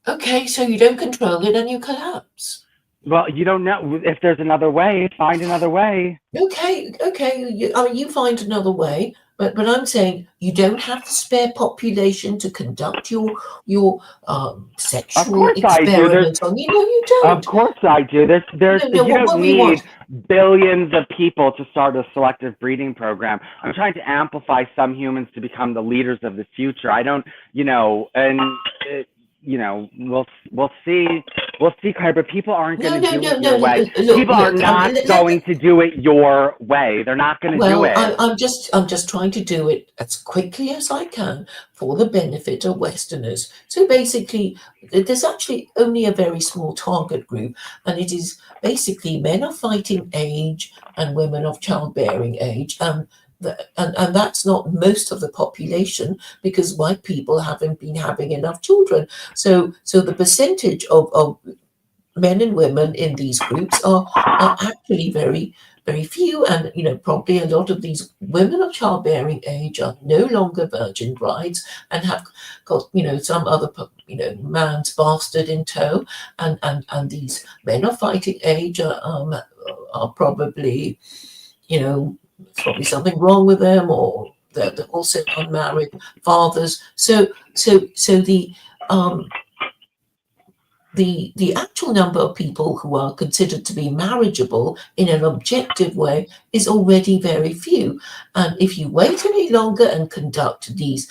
Okay, so you don't control it and you collapse. Well, you don't know if there's another way. Find another way. Okay. You find another way, but I'm saying you don't have the spare population to conduct your sexual experiments on. You don't. Of course I do. You don't need billions of people to start a selective breeding program. I'm trying to amplify some humans to become the leaders of the future. I don't, we'll see, Claire, but people aren't going to do it your way. People are not going to do it your way. They're not going to do it. I'm just trying to do it as quickly as I can for the benefit of Westerners. So basically, there's actually only a very small target group, and it is basically men of fighting age and women of childbearing age, and that's not most of the population, because white people haven't been having enough children. So the percentage of men and women in these groups are actually very, very few. And, probably a lot of these women of childbearing age are no longer virgin brides and have got, some other, man's bastard in tow. And these men of fighting age are probably, there's probably something wrong with them, or they're also unmarried fathers. So the the actual number of people who are considered to be marriageable in an objective way is already very few. And if you wait any longer and conduct these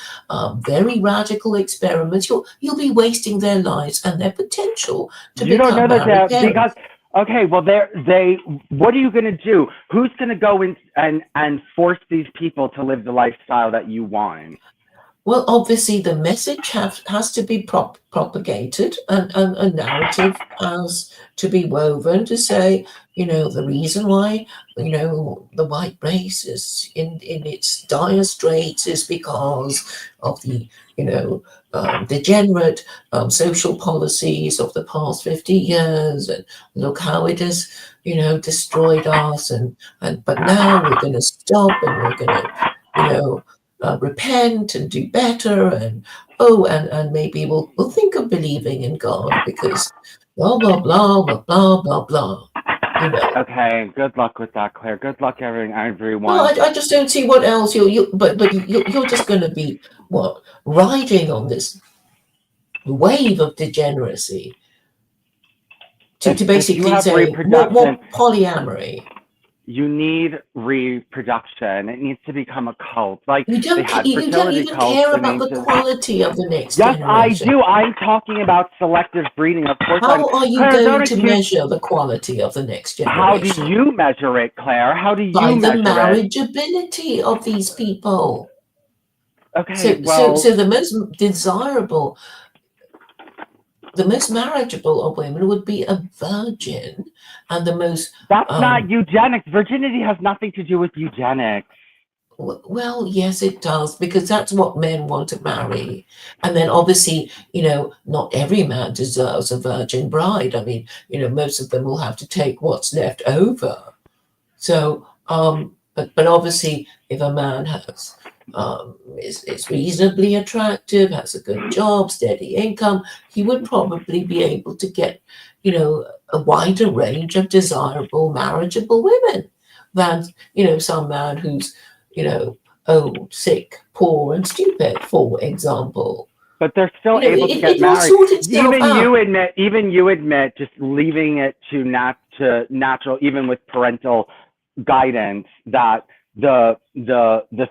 very radical experiments, you'll be wasting their lives and their potential to You don't know become married that because parents. okay, well what are you going to do? Who's going to go in and force these people to live the lifestyle that you want? Well, obviously, the message has to be propagated, and a narrative has to be woven to say, the reason why, the white race is in its dire straits is because of the, degenerate social policies of the past 50 years, and look how it has, destroyed us, but now we're going to stop and we're going to, repent and do better, and maybe we'll think of believing in God because blah blah blah blah blah blah blah. Okay, good luck with that, Claire. Good luck, everyone. Well, I just don't see what else you're just going to be riding on this wave of degeneracy to basically say what polyamory. You need reproduction. It needs to become a cult. Like You don't even care about the quality of the next generation. Yes, I do. I'm talking about selective breeding. Of course. How are you going to measure the quality of the next generation? How do you measure it, Claire? How do you measure it? By the marriageability of these people. Okay, so the most desirable, the most marriageable of women would be a virgin, and the most... That's not eugenics. Virginity has nothing to do with eugenics. Well, yes, it does, because that's what men want to marry. And then obviously, not every man deserves a virgin bride. I mean, most of them will have to take what's left over. So, but obviously, if a man has... is reasonably attractive, has a good job, steady income, he would probably be able to get, a wider range of desirable, marriageable women than, some man who's, old, sick, poor, and stupid, for example. But they're still able to get married. Even you admit, just leaving it to natural, even with parental guidance, that the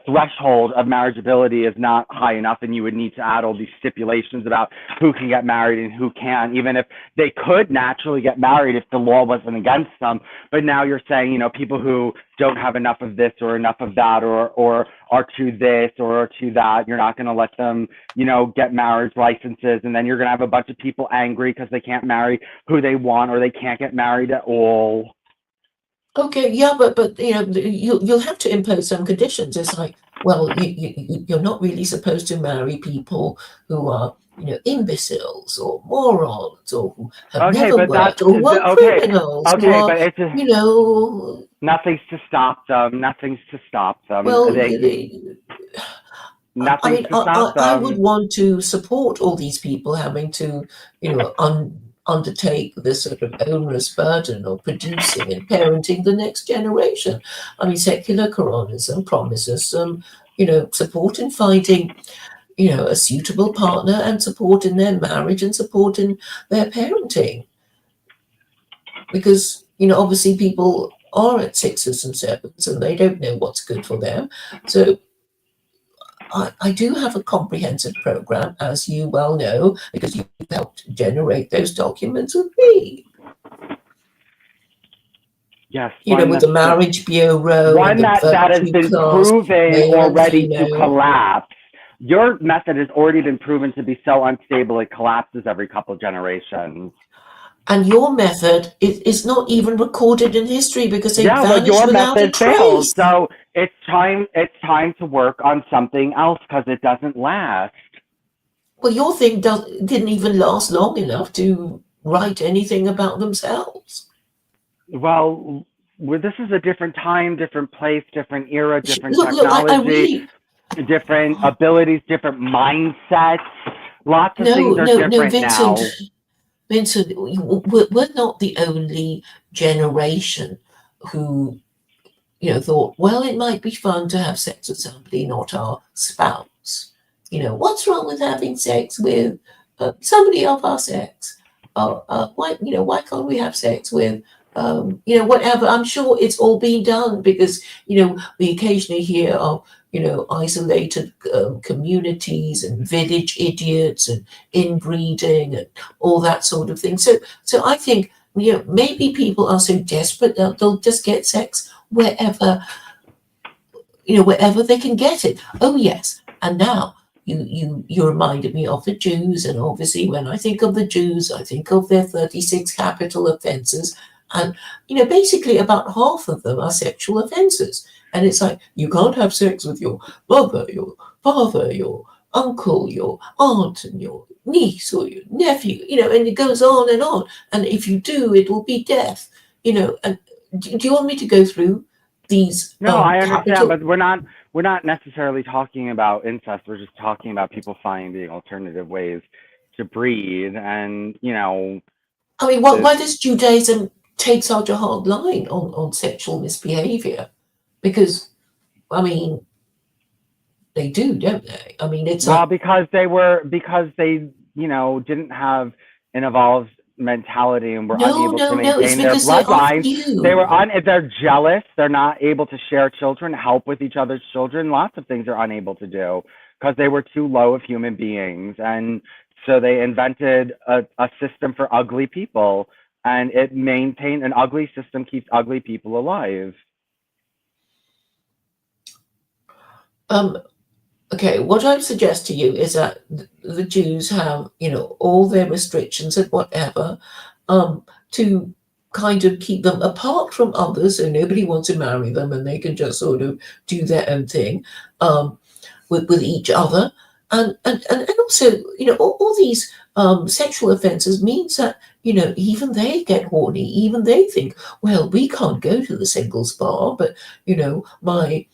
threshold of marriageability is not high enough, and you would need to add all these stipulations about who can get married and who can't, even if they could naturally get married if the law wasn't against them. But now you're saying, people who don't have enough of this or enough of that, or are to this or are to that, you're not going to let them, get marriage licenses, and then you're going to have a bunch of people angry because they can't marry who they want, or they can't get married at all. Okay, yeah, but you'll have to impose some conditions. It's like, well, you're not really supposed to marry people who are, imbeciles or morons, or who have never worked, or who are criminals. Okay, but it's just, nothing's to stop them. Nothing's to stop them. Well, nothing's to stop them. I would want to support all these people having to, undertake this sort of onerous burden of producing and parenting the next generation. I mean, secular Quranism promises them, support in finding, a suitable partner, and support in their marriage, and support in their parenting. Because, obviously people are at 6s and 7s and they don't know what's good for them. So I do have a comprehensive program, as you well know, because you helped generate those documents with me. Yes, with the marriage bureau. One that has been proven already to collapse. Your method has already been proven to be so unstable it collapses every couple of generations. And your method is not even recorded in history because they vanished your without method a trace. fails. So it's time to work on something else because it doesn't last. Well, your thing didn't even last long enough to write anything about themselves. Well, this is a different time, different place, different era, different technology, different abilities, different mindsets. Lots of things are different Vincent. now. Vincent, we're not the only generation who, thought, well, it might be fun to have sex with somebody not our spouse. What's wrong with having sex with somebody of our sex? why can't we have sex with, whatever. I'm sure it's all been done because, we occasionally hear of, isolated communities and village idiots and inbreeding and all that sort of thing. So I think, maybe people are so desperate that they'll just get sex wherever they can get it. Oh yes, and now you reminded me of the Jews, and obviously when I think of the Jews, I think of their 36 capital offences, and basically about half of them are sexual offences. And it's like, you can't have sex with your mother, your father, your uncle, your aunt, and your niece or your nephew, and it goes on and on. And if you do, it will be death. And do you want me to go through these No, I understand, capital? but we're not necessarily talking about incest. We're just talking about people finding alternative ways to breed, and I mean, why does Judaism take such a hard line on sexual misbehavior? Because, I mean, they do, don't they? I mean, it's well, like, because they didn't have an evolved mentality and were no, unable to no, no, it's maintain their because they are bloodline. few. They're jealous. They're not able to share children, help with each other's children. Lots of things they're unable to do because they were too low of human beings, and so they invented a system for ugly people, and it maintained an ugly system keeps ugly people alive. Um, okay, what I would suggest to you is that the Jews have, all their restrictions and whatever, to kind of keep them apart from others, so nobody wants to marry them, and they can just sort of do their own thing, with each other, and also, all these sexual offences means that, even they get horny, even they think, well, we can't go to the singles bar, but my,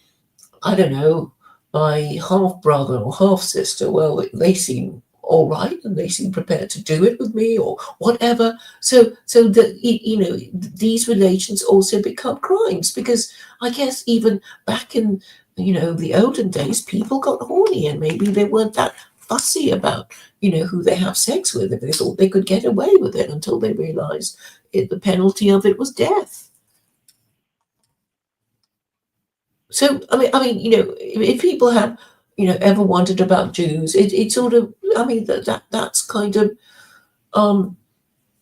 I don't know, my half brother or half sister, well, they seem all right and they seem prepared to do it with me or whatever. So that, these relations also become crimes, because I guess even back in, the olden days, people got horny and maybe they weren't that fussy about, who they have sex with, if they thought they could get away with it until they realized the penalty of it was death. So I mean, if people have, ever wondered about Jews, it sort of, I mean, that's kind of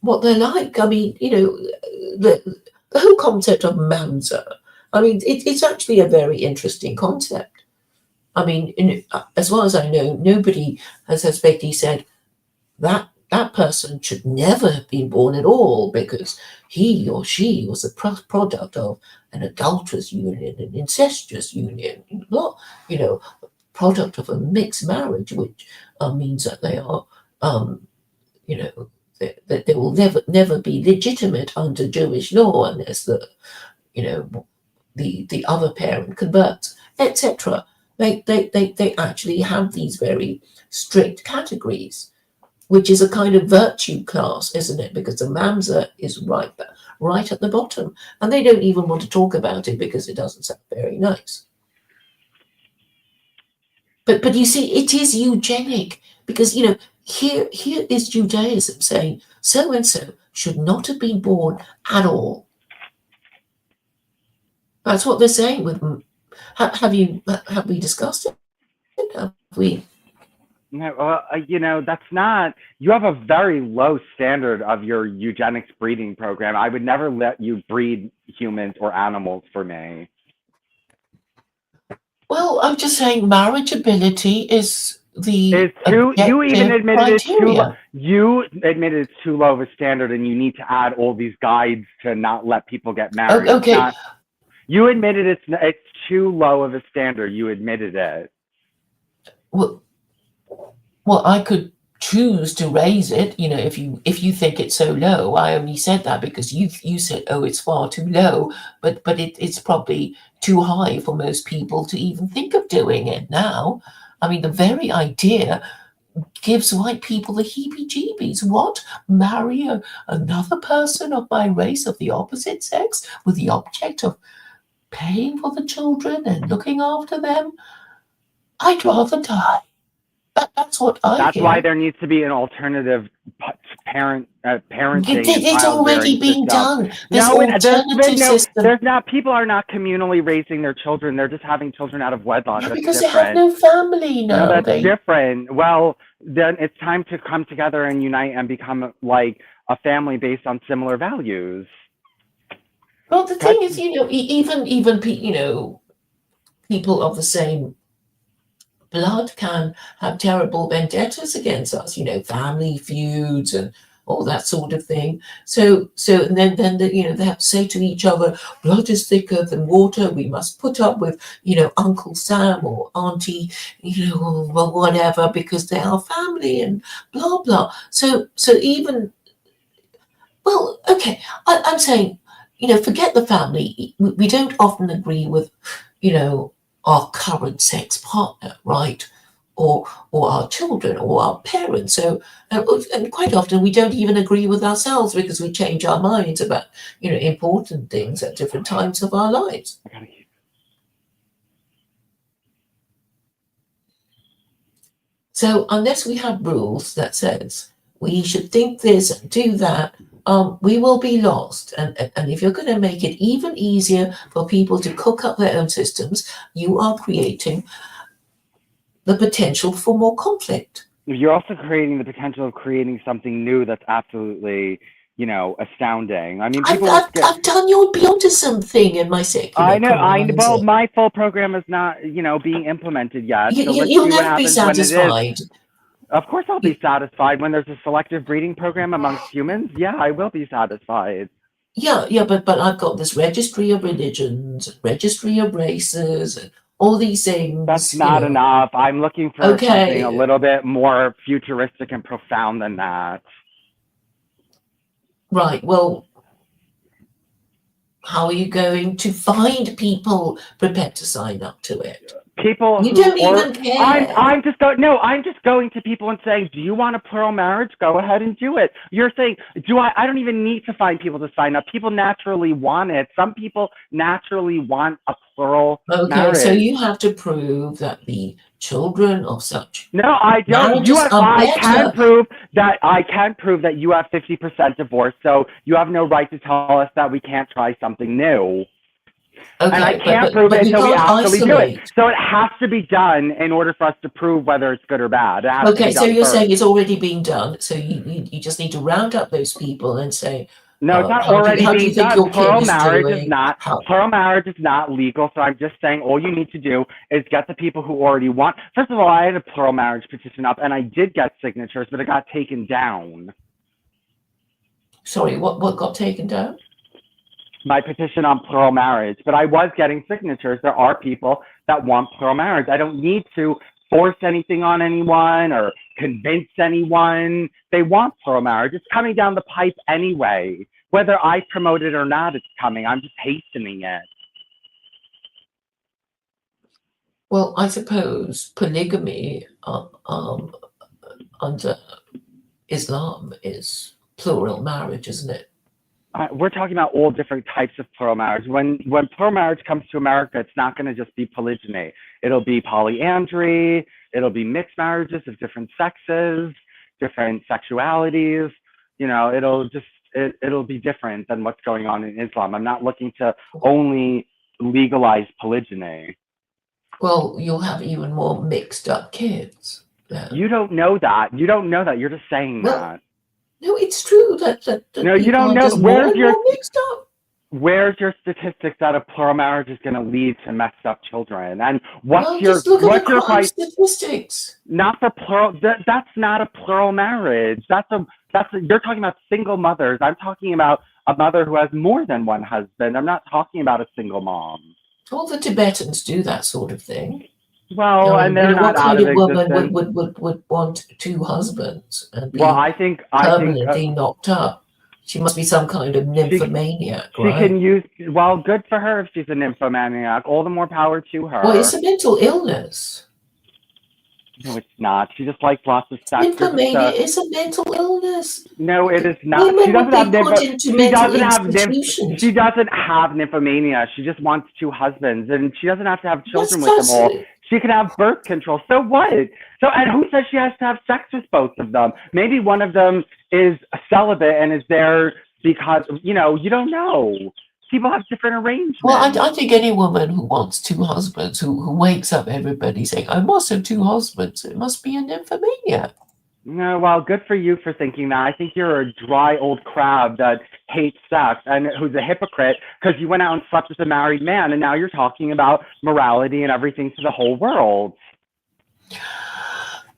what they're like. I mean, the whole concept of mamzer. I mean, it's actually a very interesting concept. I mean, as far as I know, nobody has basically said that person should never have been born at all because he or she was a product of an adulterous union, an incestuous union, product of a mixed marriage, which means that they are, um, you know, that they will never be legitimate under Jewish law unless you know, the other parent converts, etc. They actually have these very strict categories, which is a kind of virtue class, isn't it? Because the mamzer is right at the bottom, and they don't even want to talk about it because it doesn't sound very nice. But you see, it is eugenic because here is Judaism saying so and so should not have been born at all. That's what they're saying. Have we discussed it? Have we? No, that's not. You have a very low standard of your eugenics breeding program. I would never let you breed humans or animals for me. Well, I'm just saying marriageability is the It's too. You even objective admitted it's too. criteria. You admitted it's too low of a standard, and you need to add all these guides to not let people get married. It's Okay, not. You admitted it's too low of a standard. You admitted it. well, I could choose to raise it. If you think it's so low. I only said that because you said, oh, it's far too low, but it's probably too high for most people to even think of doing it now. I mean, the very idea gives white people the heebie-jeebies. What? Marry another person of my race, of the opposite sex, with the object of paying for the children and looking after them? I'd rather die. That's what I That's why hear. there needs to be an alternative parenting and It's child already rearing been system. done. There's No, there's been alternative no, system. there's not, people are not communally raising their children. They're just having children out of wedlock. Yeah, That's because they have different. no family No, now. that's different. Well, then it's time to come together and unite and become like a family based on similar values. Well, the thing is, even people of the same blood can have terrible vendettas against us, family feuds and all that sort of thing. So and then they have to say to each other, blood is thicker than water. We must put up with, Uncle Sam or Auntie, or whatever, because they are family and blah blah. So even, well, okay, I'm saying, forget the family. We don't often agree with, our current sex partner, right? Or our children or our parents. So, and quite often we don't even agree with ourselves because we change our minds about, important things at different times of our lives. So unless we have rules that says we should think this and do that, we will be lost. And if you're going to make it even easier for people to cook up their own systems, you are creating the potential for more conflict. You're also creating the potential of creating something new that's absolutely, astounding. I mean, people I've done you beyond to something in my secular career. Well, my full program is not, being implemented yet. So let's You'll see what never be happens when it is. satisfied. Of course, I'll be satisfied when there's a selective breeding program amongst humans. Yeah, I will be satisfied. Yeah, but I've got this registry of religions, registry of races, and all these things. That's not enough. I'm looking for something a little bit more futuristic and profound than that. Right. Well, how are you going to find people prepared to sign up to it? People you don't even care. I'm just going to people and saying, do you want a plural marriage? Go ahead and do it. You're saying, I don't even need to find people to sign up. People naturally want it. Some people naturally want a plural marriage. So you have to prove that the children of such. No, I don't. I can prove that you have 50% divorce, so you have no right to tell us that we can't try something new. Okay, and I can't prove it until we actually do it. So it has to be done in order for us to prove whether it's good or bad. Okay, so you're saying it's already being done. So you just need to round up those people and say, no, it's not already being done. Plural marriage is not legal. So I'm just saying all you need to do is get the people who already want. First of all, I had a plural marriage petition up and I did get signatures, but it got taken down. Sorry, what got taken down? My petition on plural marriage, but I was getting signatures. There are people that want plural marriage. I don't need to force anything on anyone or convince anyone. They want plural marriage. It's coming down the pipe anyway. Whether I promote it or not, it's coming. I'm just hastening it. Well, I suppose polygamy under Islam is plural marriage, isn't it? We're talking about all different types of plural marriage. When plural marriage comes to America, it's not going to just be polygyny. It'll be polyandry. It'll be mixed marriages of different sexes, different sexualities. It'll be different than what's going on in Islam. I'm not looking to only legalize polygyny. Well, you'll have even more mixed up kids. Yeah. You don't know that. You're just saying that. No, it's true that no, you don't know. Where's your statistics that a plural marriage is going to lead to messed up children? And what's your statistics? Not for plural. That's not a plural marriage. You're talking about single mothers. I'm talking about a mother who has more than one husband. I'm not talking about a single mom. All the Tibetans do that sort of thing. Well, and they're not out of existence. What kind of woman would want two husbands and be permanently knocked up? She must be some kind of nymphomaniac, right? She can use, well, good for her if she's a nymphomaniac. All the more power to her. Well, it's a mental illness. No, it's not. She just likes lots of sex. Nymphomania is a mental illness. No, it is not. She doesn't have nymphomania. She just wants two husbands, and she doesn't have to have children with them all. She can have birth control. So what? So, and who says she has to have sex with both of them? Maybe one of them is celibate and is there because, you don't know. People have different arrangements. Well, I think any woman who wants two husbands, who wakes up everybody saying, I must have two husbands, it must be a nymphomaniac. No, well, good for you for thinking that. I think you're a dry old crab that hates sex and who's a hypocrite because you went out and slept with a married man and now you're talking about morality and everything to the whole world.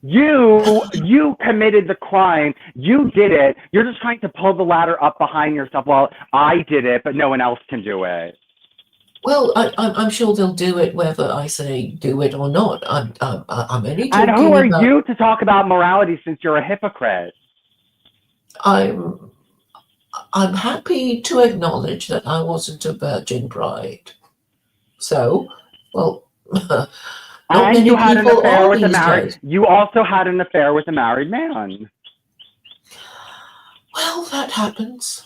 You committed the crime. You did it. You're just trying to pull the ladder up behind yourself. Well, I did it, but no one else can do it. Well, I'm sure they'll do it whether I say do it or not. I'm only talking And who are about, you to talk about morality since you're a hypocrite? I'm happy to acknowledge that I wasn't a virgin bride. So, well, not And many you had an people affair are with a these married. days. You also had an affair with a married man. Well, that happens.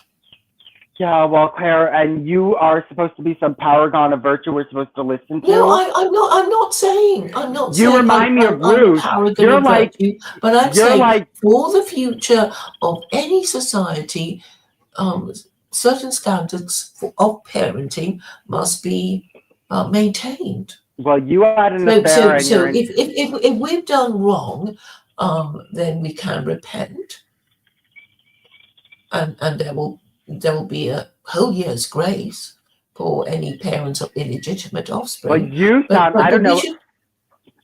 Yeah, well, Claire, and you are supposed to be some paragon of virtue we're supposed to listen to. No, I'm not saying. You remind me of Ruth. You're like, virtue, but I'm saying for the future of any society, certain standards of parenting must be maintained. Well, you had an affair. So if we've done wrong, then we can repent, and there will be a whole year's grace for any parents of illegitimate offspring. Well, you sound,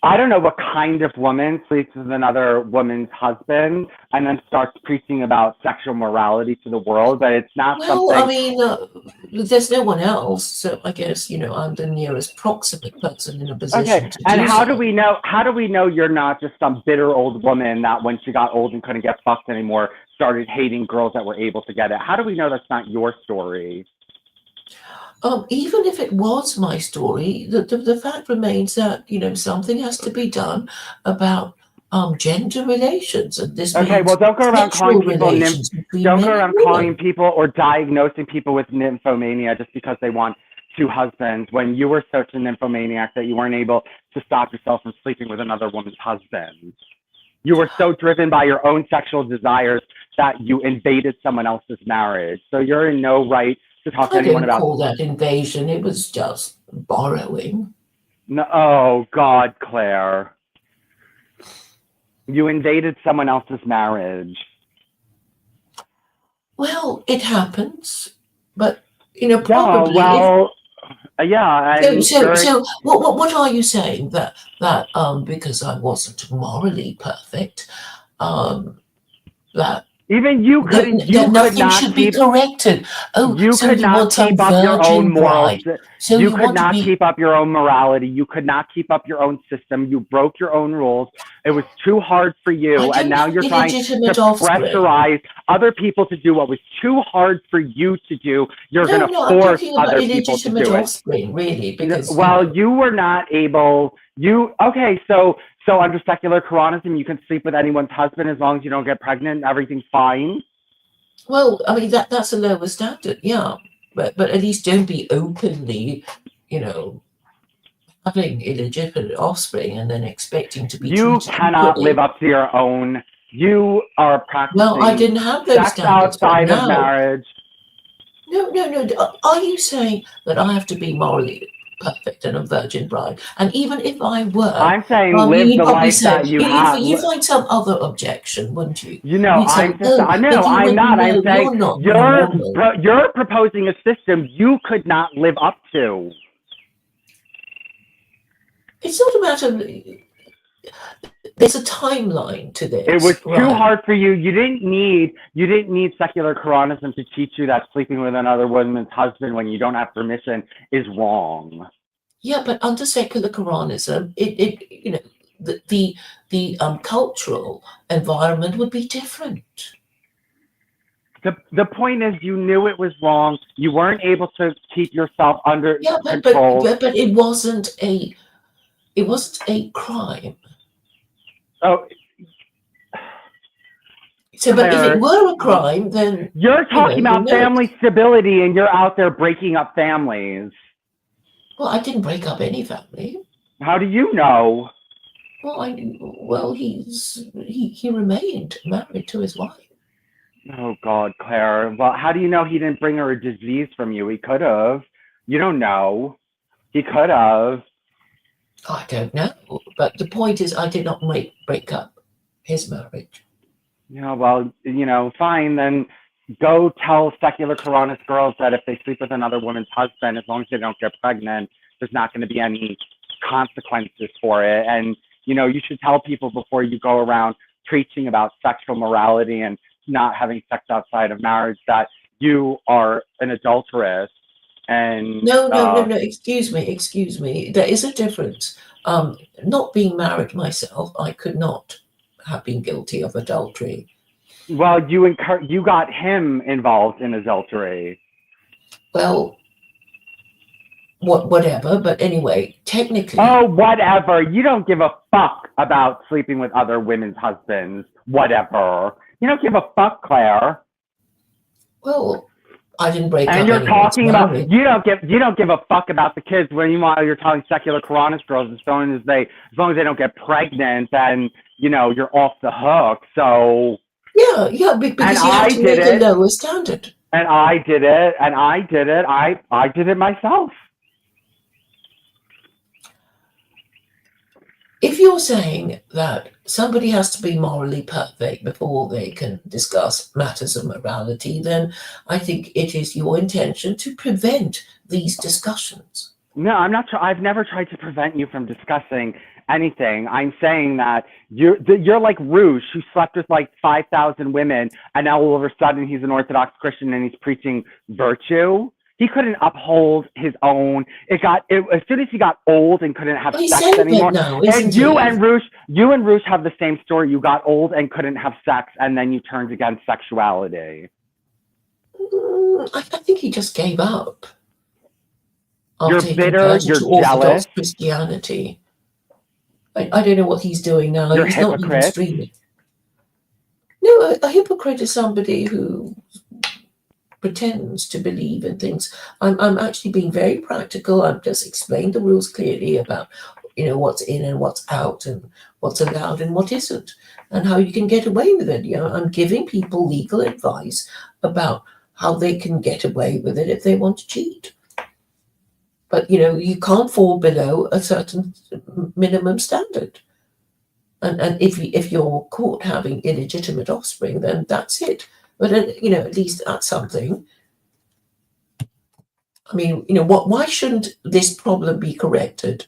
I don't know what kind of woman sleeps with another woman's husband and then starts preaching about sexual morality to the world, but it's not something. Well, I mean, there's no one else, so I guess, I'm the nearest proximate person in a position to and do how so. do we know you're not just some bitter old woman that when she got old and couldn't get fucked anymore, started hating girls that were able to get it? How do we know that's not your story? Even if it was my story, the fact remains that, something has to be done about gender relations, and this Okay, well, don't go around calling people calling people or diagnosing people with nymphomania just because they want two husbands when you were such a nymphomaniac that you weren't able to stop yourself from sleeping with another woman's husband. You were so driven by your own sexual desires that you invaded someone else's marriage. So you're in no right to talk to anyone about. I didn't call that invasion. It was just borrowing. No, oh God, Claire. You invaded someone else's marriage. Well, it happens, but Yeah, probably. well, yeah. So what are you saying that because I wasn't morally perfect, that even you couldn't. Nothing should be corrected. Oh, you so could you not want some keep up your own virgin morals. bride. So you could not keep up your own morality. You could not keep up your own system. You broke your own rules. It was too hard for you, and now you're trying to pressurize other people to do what was too hard for you to do. You're going to force other people to do offspring, really, because you were not able. So under secular Quranism, you can sleep with anyone's husband as long as you don't get pregnant and everything's fine? Well, I mean, that's a lower standard, yeah. But at least don't be openly, having illegitimate offspring and then expecting to be You cannot live up to your own. You are practicing. Well, I didn't have those sex standards outside of marriage. No. Are you saying that I have to be morally perfect and a virgin bride? And even if I were, I'm saying live the life that you have. You find some other objection, wouldn't you? I'm not. I'm saying you're proposing a system you could not live up to. It's not a matter. There's a timeline to this. It was too hard for you. You didn't need secular Quranism to teach you that sleeping with another woman's husband when you don't have permission is wrong. Yeah, but under secular Quranism, the cultural environment would be different. The point is, you knew it was wrong. You weren't able to keep yourself under control. But it wasn't a crime. Oh. So, but if it were a crime, then you're talking about family stability, and you're out there breaking up families. Well, I didn't break up any family. How do you know? Well, he remained married to his wife. Oh God, Claire. Well, how do you know he didn't bring her a disease from you? He could have. You don't know. He could have. I don't know, but the point is, I did not break up his marriage. Yeah, well, fine, then go tell secular Quranist girls that if they sleep with another woman's husband, as long as they don't get pregnant, there's not going to be any consequences for it. And, you should tell people before you go around preaching about sexual morality and not having sex outside of marriage that you are an adulteress. And No. Excuse me. There is a difference. Not being married myself, I could not have been guilty of adultery. Well, you got him involved in adultery. Well, whatever. But anyway, technically. Oh, whatever. You don't give a fuck about sleeping with other women's husbands. Whatever. You don't give a fuck, Claire. Well, I didn't break up. And you're talking about you don't give a fuck about the kids when you're telling secular Quranist girls as long as they don't get pregnant, then you're off the hook. So yeah, because you have to make a lower standard. And I did it. I did it myself. If you're saying that somebody has to be morally perfect before they can discuss matters of morality, then I think it is your intention to prevent these discussions. No, I'm not. I've never tried to prevent you from discussing anything. I'm saying that you're like Roosh, who slept with like 5,000 women, and now all of a sudden he's an Orthodox Christian and he's preaching virtue. He couldn't uphold his own. As soon as he got old and couldn't have sex anymore. Now, and you and Roosh have the same story. You got old and couldn't have sex, and then you turned against sexuality. I think he just gave up. You're bitter. You're jealous. Christianity. I don't know what he's doing now. You're he's a hypocrite. Not even streaming. No, a hypocrite is somebody who pretends to believe in things. I'm actually being very practical. I've just explained the rules clearly about what's in and what's out and what's allowed and what isn't and how you can get away with it. I'm giving people legal advice about how they can get away with it if they want to cheat. But you can't fall below a certain minimum standard. And if you're caught having illegitimate offspring, then that's it. But at least that's something. I mean, why shouldn't this problem be corrected?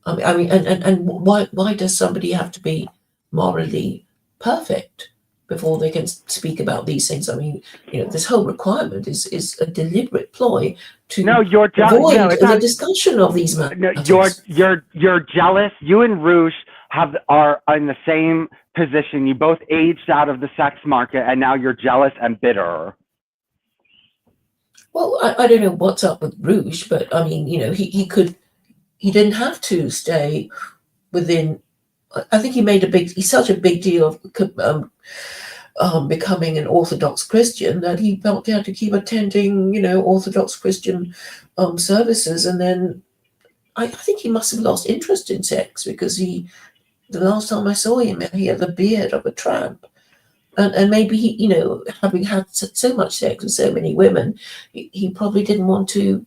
I mean, and why does somebody have to be morally perfect before they can speak about these things? I mean, this whole requirement is a deliberate ploy to avoid the discussion of these matters. No, you're jealous. You and Roosh are in the same position. You both aged out of the sex market, and now you're jealous and bitter. Well, I don't know what's up with Roosh, but I mean, he didn't have to stay within. I think he's such a big deal of becoming an Orthodox Christian that he felt he had to keep attending, Orthodox Christian services, and then I think he must have lost interest in sex because the last time I saw him, he had the beard of a tramp. And maybe he, having had so much sex with so many women, he probably didn't want to,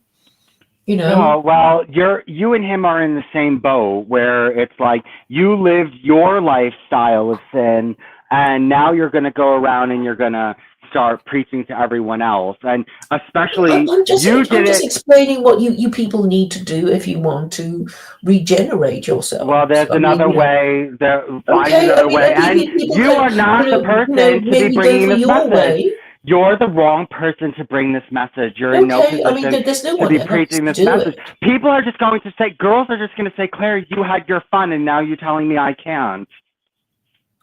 No, well, you and him are in the same boat where it's like you lived your lifestyle of sin, and now you're going to go around and you're going to start preaching to everyone else, and especially I'm just explaining what you people need to do if you want to regenerate yourself. Well, there's another way. And you are not the person to be bringing this message. You're the wrong person to bring this message. You're in no position to be preaching this message. People are just going to say, girls are just going to say, Claire, you had your fun, and now you're telling me I can't.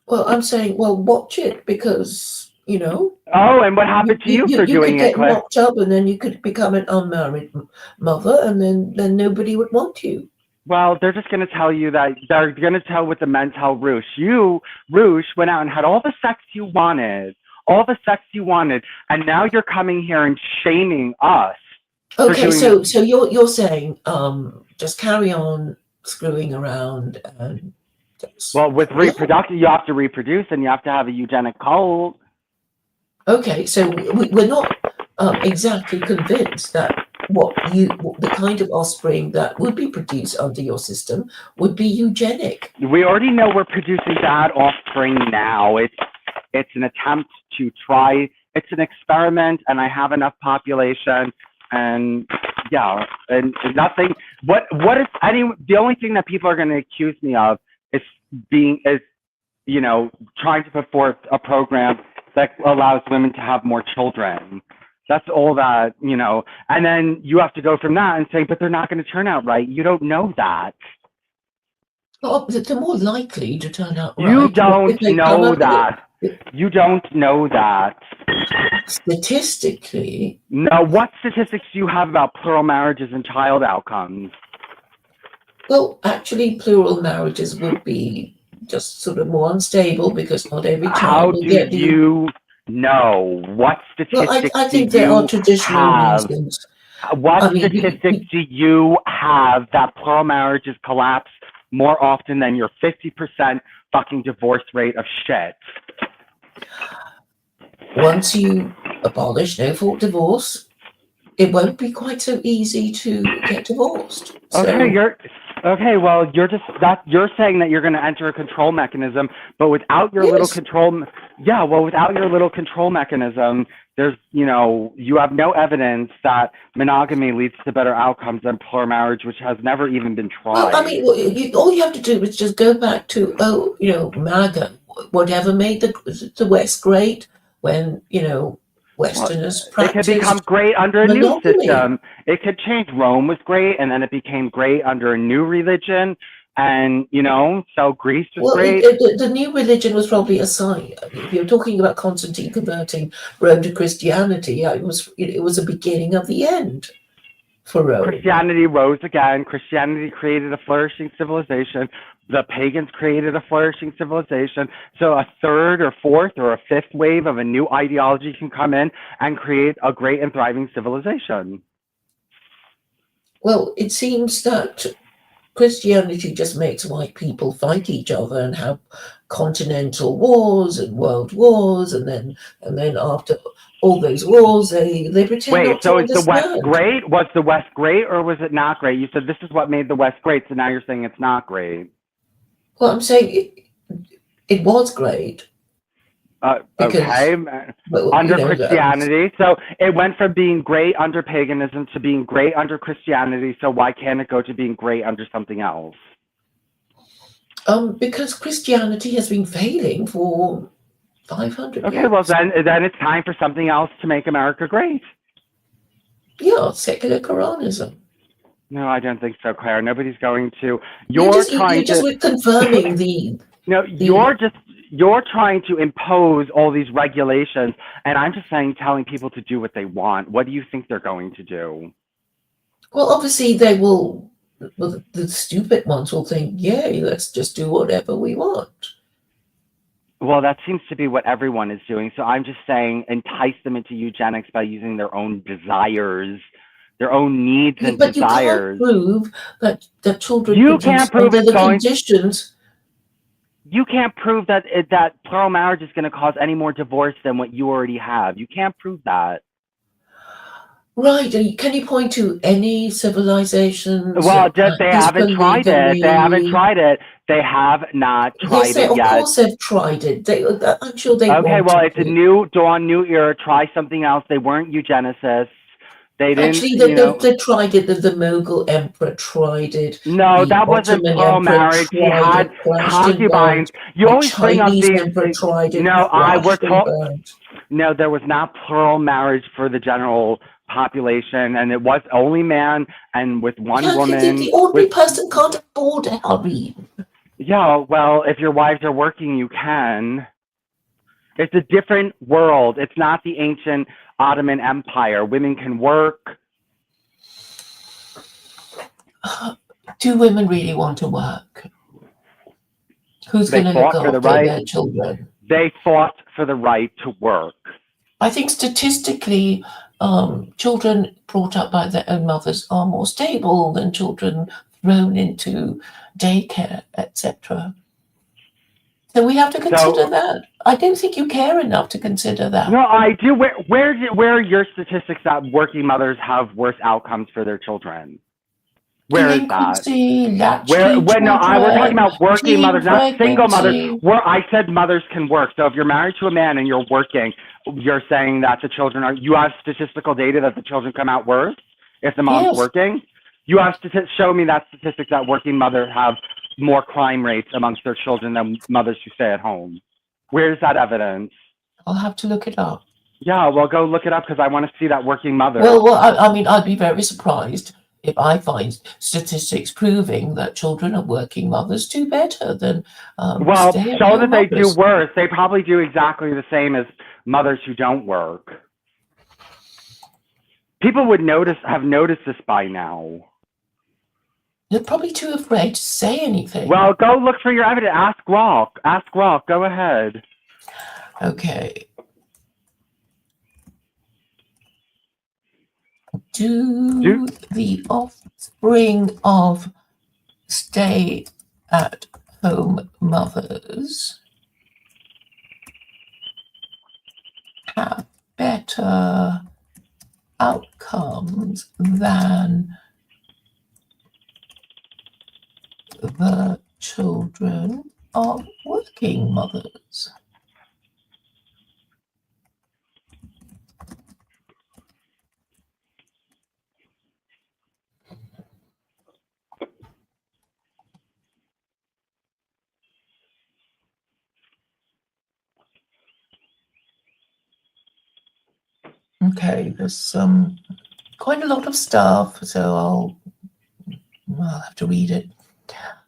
Well, I'm saying, watch it because. Oh, and what happened to you for doing it, Claire? You could get knocked up, and then you could become an unmarried mother, and then nobody would want you. Well, they're just going to tell you that they're going to tell what the men tell Roosh. Roosh, went out and had all the sex you wanted, and now you're coming here and shaming us. Okay, so you're saying just carry on screwing around and Well, with reproduction, you have to reproduce and you have to have a eugenic cult. Okay, so we're not exactly convinced that the kind of offspring that would be produced under your system would be eugenic. We already know we're producing bad offspring now. It's an attempt to try. It's an experiment, and I have enough population, and yeah, and nothing. What is the only thing that people are going to accuse me of is trying to put forth a program that allows women to have more children. That's all that, and then you have to go from that and say, but they're not going to turn out right. You don't know that. Well, they're more likely to turn out right. You don't know that. You don't know that. Statistically. No, what statistics do you have about plural marriages and child outcomes? Well, actually, plural marriages would be just sort of more unstable because not every child will get the... How do you know? What statistics I think there are traditional reasons. What statistics do you have that plural marriages collapse more often than your 50% fucking divorce rate of shit? Once you abolish no-fault divorce, it won't be quite so easy to get divorced. Well, you're saying that you're going to enter a control mechanism, but without your little control, without your little control mechanism, there's, you have no evidence that monogamy leads to better outcomes than plural marriage, which has never even been tried. Well, I mean, all you have to do is just go back to, MAGA, whatever made the West great when, Westerners practiced. It could become great under a new system. It could change. Rome was great, and then it became great under a new religion. And, so Greece was great. The new religion was probably a sign. If you're talking about Constantine converting Rome to Christianity, it was a beginning of the end for Rome. Christianity rose again. Christianity created a flourishing civilization. The pagans created a flourishing civilization. So a third or fourth or a fifth wave of a new ideology can come in and create a great and thriving civilization. Well, it seems that Christianity just makes white people fight each other and have continental wars and world wars, and then after all those wars, they pretend not to understand. Wait, so is the West great? Was the West great or was it not great? You said this is what made the West great, so now you're saying it's not great. Well, I'm saying it was great. Okay, under Christianity. So it went from being great under paganism to being great under Christianity. So why can't it go to being great under something else? Because Christianity has been failing for 500 years. Okay, well then it's time for something else to make America great. Yeah, secular Quranism. No, I don't think so, Claire. Nobody's going to. You're just confirming the. No, you're trying to impose all these regulations, and I'm just telling people to do what they want. What do you think they're going to do? Well, obviously they will. Well, the stupid ones will think, "Yay, let's just do whatever we want." Well, that seems to be what everyone is doing. So I'm just saying, entice them into eugenics by using their own desires, their own needs and desires. But you can't prove that children. You can't prove it's going. Conditions. You can't prove that plural marriage is going to cause any more divorce than what you already have. You can't prove that. Right. Can you point to any civilizations? Well, they haven't tried it. They haven't tried it. They have not tried it yet. Of course they've tried it. I'm sure they Okay, well, it's a new dawn, new era. Try something else. They weren't eugenicists. They didn't. Actually, they tried it. The Mughal emperor tried it. No, that wasn't plural marriage. He had concubines. You always bring up these. Emperor tried it. No, no, there was not plural marriage for the general population, and it was only man and with one woman. The ordinary person can't afford it, Irene. Yeah, well, if your wives are working, you can. It's a different world. It's not the ancient Ottoman Empire. Women can work. Do women really want to work? Who's going to look after their children? They fought for the right to work. I think statistically, children brought up by their own mothers are more stable than children thrown into daycare, etc. So we have to consider that. I don't think you care enough to consider that. No, I do. Where are your statistics that working mothers have worse outcomes for their children? Where is that? Latchkey children, we're talking about working mothers, not single mothers. I said mothers can work. So if you're married to a man and you're working, you're saying that the children are. You have statistical data that the children come out worse if the mom's working. You have to show me that statistics that working mothers have more crime rates amongst their children than mothers who stay at home. Where's that evidence? I'll have to look it up. Yeah, well, go look it up because I want to see that working mother. Well, I mean, I'd be very surprised if I find statistics proving that children of working mothers do better than well, show that they mothers. do worse. They probably do exactly the same as mothers who don't work. People would have noticed this by now. They're probably too afraid to say anything. Well, go look for your evidence. Ask Rock. Go ahead. Okay. Do the offspring of stay-at-home mothers have better outcomes than the children of working mothers? Okay, there's quite a lot of stuff, so I'll have to read it.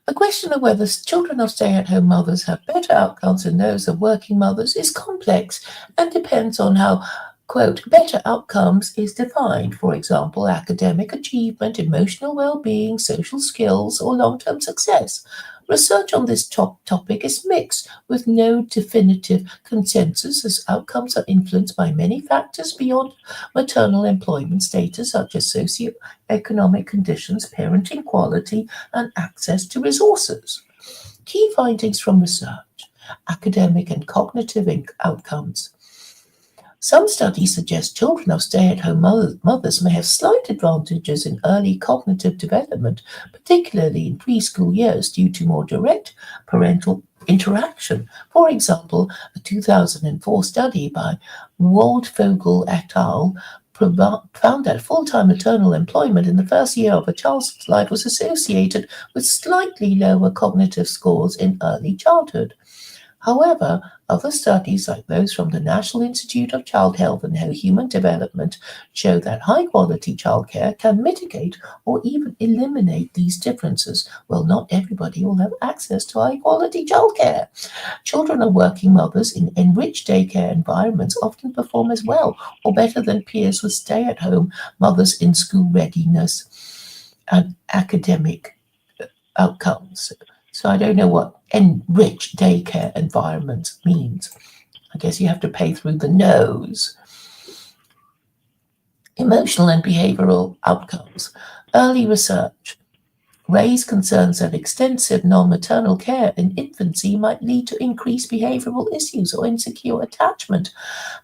The question of whether children of stay-at-home mothers have better outcomes than those of working mothers is complex and depends on how, quote, better outcomes is defined. For example, academic achievement, emotional well-being, social skills, or long-term success. Research on this topic is mixed, with no definitive consensus, as outcomes are influenced by many factors beyond maternal employment status, such as socioeconomic conditions, parenting quality, and access to resources. Key findings from research: academic and cognitive outcomes. Some studies suggest children of stay-at-home mothers may have slight advantages in early cognitive development, particularly in preschool years, due to more direct parental interaction. For example, a 2004 study by Waldvogel et al. Found that full-time maternal employment in the first year of a child's life was associated with slightly lower cognitive scores in early childhood. However, other studies, like those from the National Institute of Child Health and Human Development, show that high-quality childcare can mitigate or even eliminate these differences. Well, not everybody will have access to high-quality childcare. Children of working mothers in enriched daycare environments often perform as well or better than peers with stay-at-home mothers in school readiness and academic outcomes. So I don't know what enriched daycare environment means. I guess you have to pay through the nose. Emotional and behavioral outcomes. Early research raised concerns that extensive non-maternal care in infancy might lead to increased behavioral issues or insecure attachment.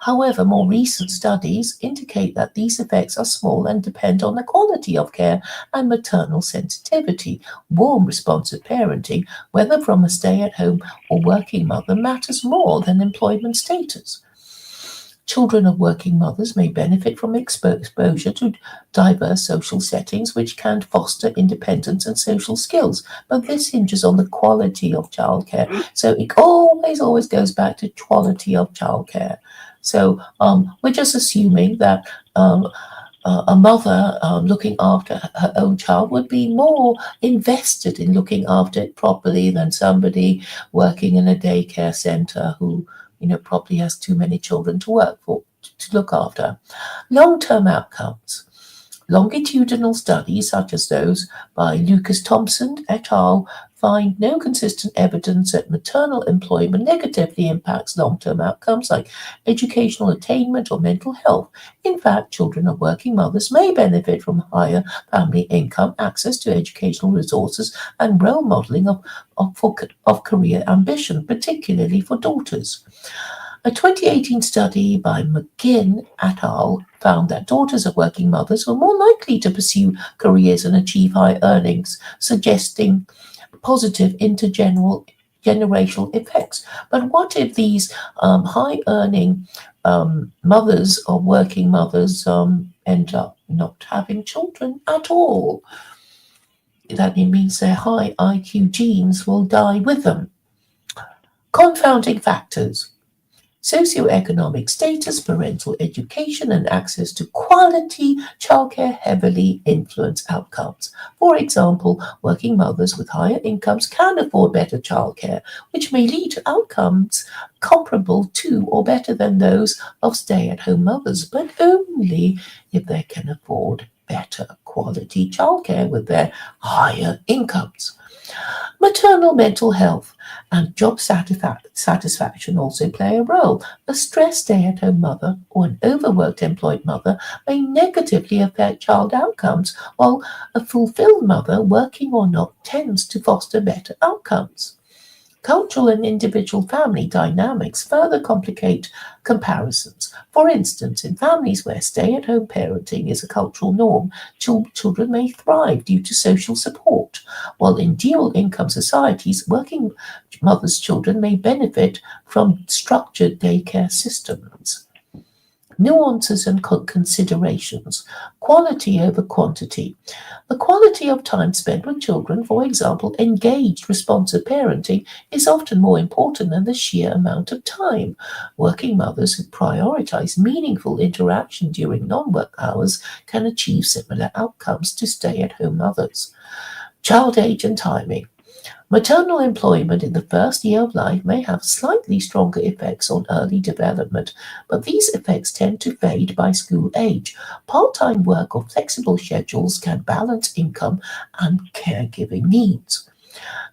However, more recent studies indicate that these effects are small and depend on the quality of care and maternal sensitivity. Warm, responsive parenting, whether from a stay-at-home or working mother, matters more than employment status. Children of working mothers may benefit from exposure to diverse social settings, which can foster independence and social skills. But this hinges on the quality of childcare. So it always goes back to quality of childcare. So we're just assuming that a mother looking after her own child would be more invested in looking after it properly than somebody working in a daycare center who probably has too many children to look after. Long-term outcomes. Longitudinal studies, such as those by Lucas Thompson et al., find no consistent evidence that maternal employment negatively impacts long-term outcomes like educational attainment or mental health. In fact, children of working mothers may benefit from higher family income, access to educational resources, and role modeling of career ambition, particularly for daughters. A 2018 study by McGinn et al. Found that daughters of working mothers were more likely to pursue careers and achieve high earnings, suggesting positive intergenerational effects. But what if these high earning mothers or working mothers end up not having children at all? That means their high IQ genes will die with them. Confounding factors. Socioeconomic status, parental education, and access to quality childcare heavily influence outcomes. For example, working mothers with higher incomes can afford better childcare, which may lead to outcomes comparable to or better than those of stay-at-home mothers, but only if they can afford better quality childcare with their higher incomes. Maternal mental health and job satisfaction also play a role. A stressed stay-at-home mother or an overworked employed mother may negatively affect child outcomes, while a fulfilled mother, working or not, tends to foster better outcomes. Cultural and individual family dynamics further complicate comparisons. For instance, in families where stay-at-home parenting is a cultural norm, children may thrive due to social support, while in dual-income societies, working mothers' children may benefit from structured daycare systems. Nuances and considerations. Quality over quantity. The quality of time spent with children, for example, engaged, responsive parenting, is often more important than the sheer amount of time. Working mothers who prioritize meaningful interaction during non-work hours can achieve similar outcomes to stay-at-home mothers. Child age and timing. Maternal employment in the first year of life may have slightly stronger effects on early development, but these effects tend to fade by school age. Part-time work or flexible schedules can balance income and caregiving needs.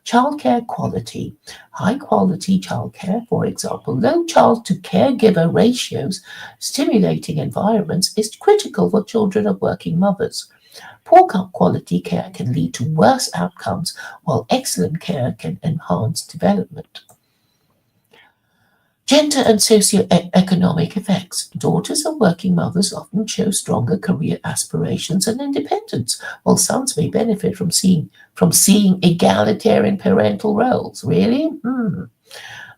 Childcare quality. High quality childcare, for example, low child to caregiver ratios, stimulating environments, is critical for children of working mothers. Poor quality care can lead to worse outcomes, while excellent care can enhance development. Gender and socioeconomic effects. Daughters of working mothers often show stronger career aspirations and independence, while sons may benefit from seeing egalitarian parental roles. Really?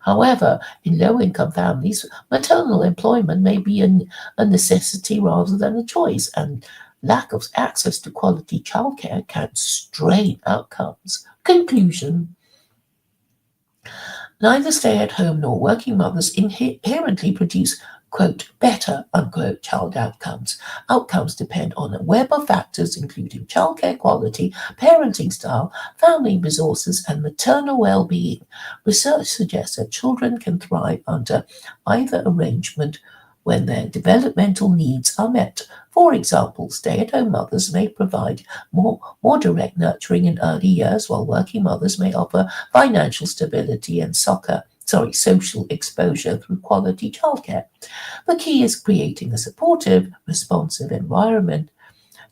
However, in low-income families, maternal employment may be a necessity rather than a choice, and lack of access to quality childcare can strain outcomes. Conclusion. Neither stay-at-home nor working mothers inherently produce, quote, better, unquote, child outcomes. Outcomes depend on a web of factors including childcare quality, parenting style, family resources, and maternal well-being. Research suggests that children can thrive under either arrangement when their developmental needs are met. For example, stay-at-home mothers may provide more direct nurturing in early years, while working mothers may offer financial stability and social exposure through quality childcare. The key is creating a supportive, responsive environment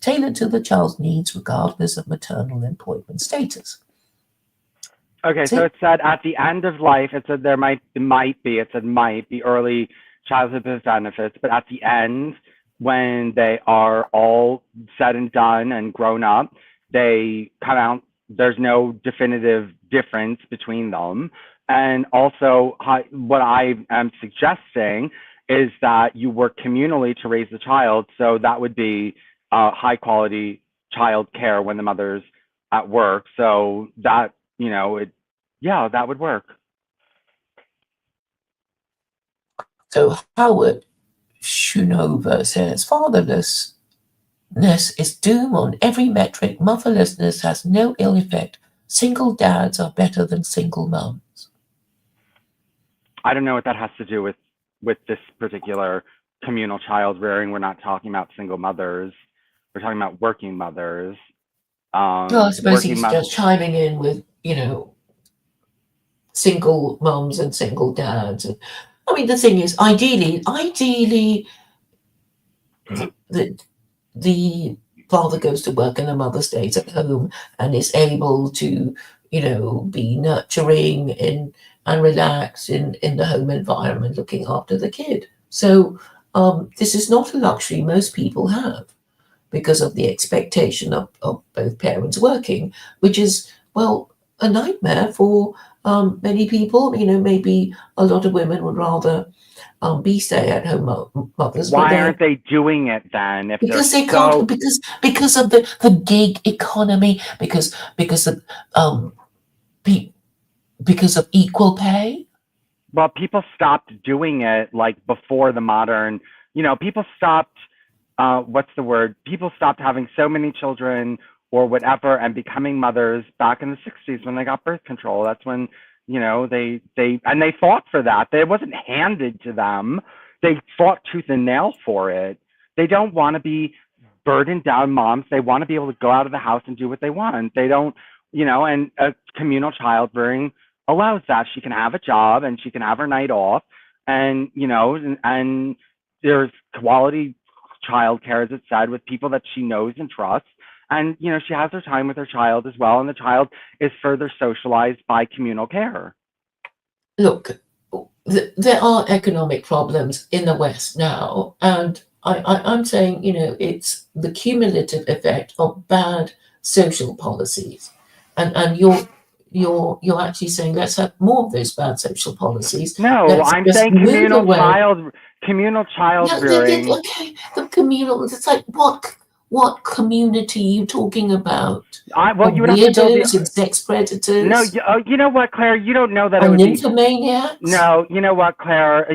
tailored to the child's needs regardless of maternal employment status. Okay, so it said at the end of life, it said there might be early childhood benefits, but at the end, when they are all said and done and grown up, they come out, there's no definitive difference between them. And also, what I am suggesting is that you work communally to raise the child. So that would be high quality child care when the mother's at work. So that, that would work. So Howard Schoonover says, fatherlessness is doom on every metric. Motherlessness has no ill effect. Single dads are better than single moms. I don't know what that has to do with this particular communal child rearing. We're not talking about single mothers. We're talking about working mothers. Well, I suppose he's just chiming in with single mums and single dads. I mean, the thing is, ideally, the father goes to work and the mother stays at home and is able to, be nurturing and relax in the home environment, looking after the kid. So this is not a luxury most people have because of the expectation of both parents working, which is, well, a nightmare for many people. Maybe a lot of women would rather be stay-at-home mothers. Why aren't they doing it then? If Because they so... can't, because of the gig economy, because of because of equal pay. Well, people stopped doing it like before the modern. People stopped. What's the word? People stopped having so many children or whatever and becoming mothers back in the 60s when they got birth control. That's when they fought for that. It wasn't handed to them. They fought tooth and nail for it. They don't want to be burdened down moms. They want to be able to go out of the house and do what they want. They don't, and a communal childbearing allows that. She can have a job and she can have her night off, and and there's quality childcare, as it said, with people that she knows and trusts. And she has her time with her child as well, and the child is further socialized by communal care. Look, there are economic problems in the West now, and I'm saying, it's the cumulative effect of bad social policies, and you're actually saying let's have more of those bad social policies. No, I'm saying communal childbearing. Yeah, okay, the communal. It's like what community are you talking about? You would have to build and sex predators. No, you know what, Claire? You don't know that it would nymphomaniacs? No, you know what, Claire?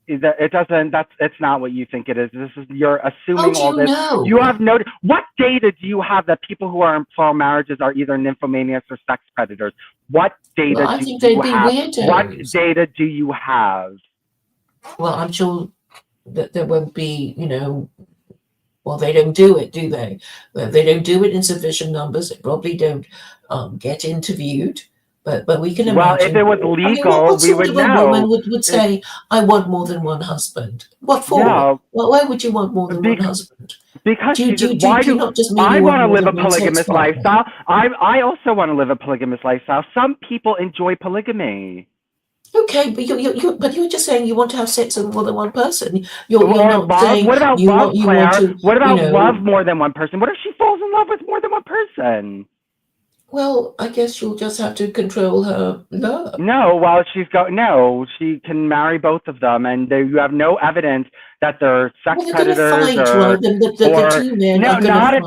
It doesn't. It's not what you think it is. You're assuming all this. Know? You have no. What data do you have that people who are in plural marriages are either nymphomaniacs or sex predators? What data do you have? Weirdos. What data do you have? Well, I'm sure that there won't be. Well, they don't do it, do they? Well, they don't do it in sufficient numbers. They probably don't get interviewed. But we can imagine. Well, if it was legal, we would know. A woman would say, "I want more than one husband." What for? No. Well, why would you want more than one husband? Because do you not just mean I want to live a polygamous lifestyle. I also want to live a polygamous lifestyle. Some people enjoy polygamy. Okay, but you're just saying you want to have sex with more than one person. You're not love. saying what about love, Claire? What about love more than one person? What if she falls in love with more than one person? Well, I guess you'll just have to control her love. No, she can marry both of them, and you have no evidence that they're sex predators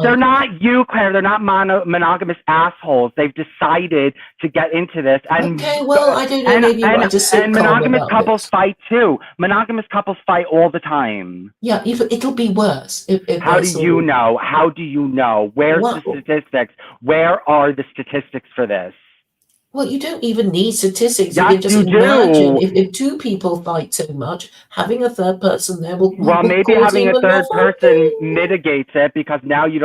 they're not you, Claire. They're not monogamous assholes. They've decided to get into this. And, okay, well, I don't know. Maybe I just and monogamous couples fight too. Monogamous couples fight all the time. Yeah, it'll be worse. How do you know? How do you know? Where's the statistics? Where are the statistics for this? Well, you don't even need statistics. Yes, you can just imagine if two people fight so much, having a third person there will. Well, maybe having a third person mitigates it because now you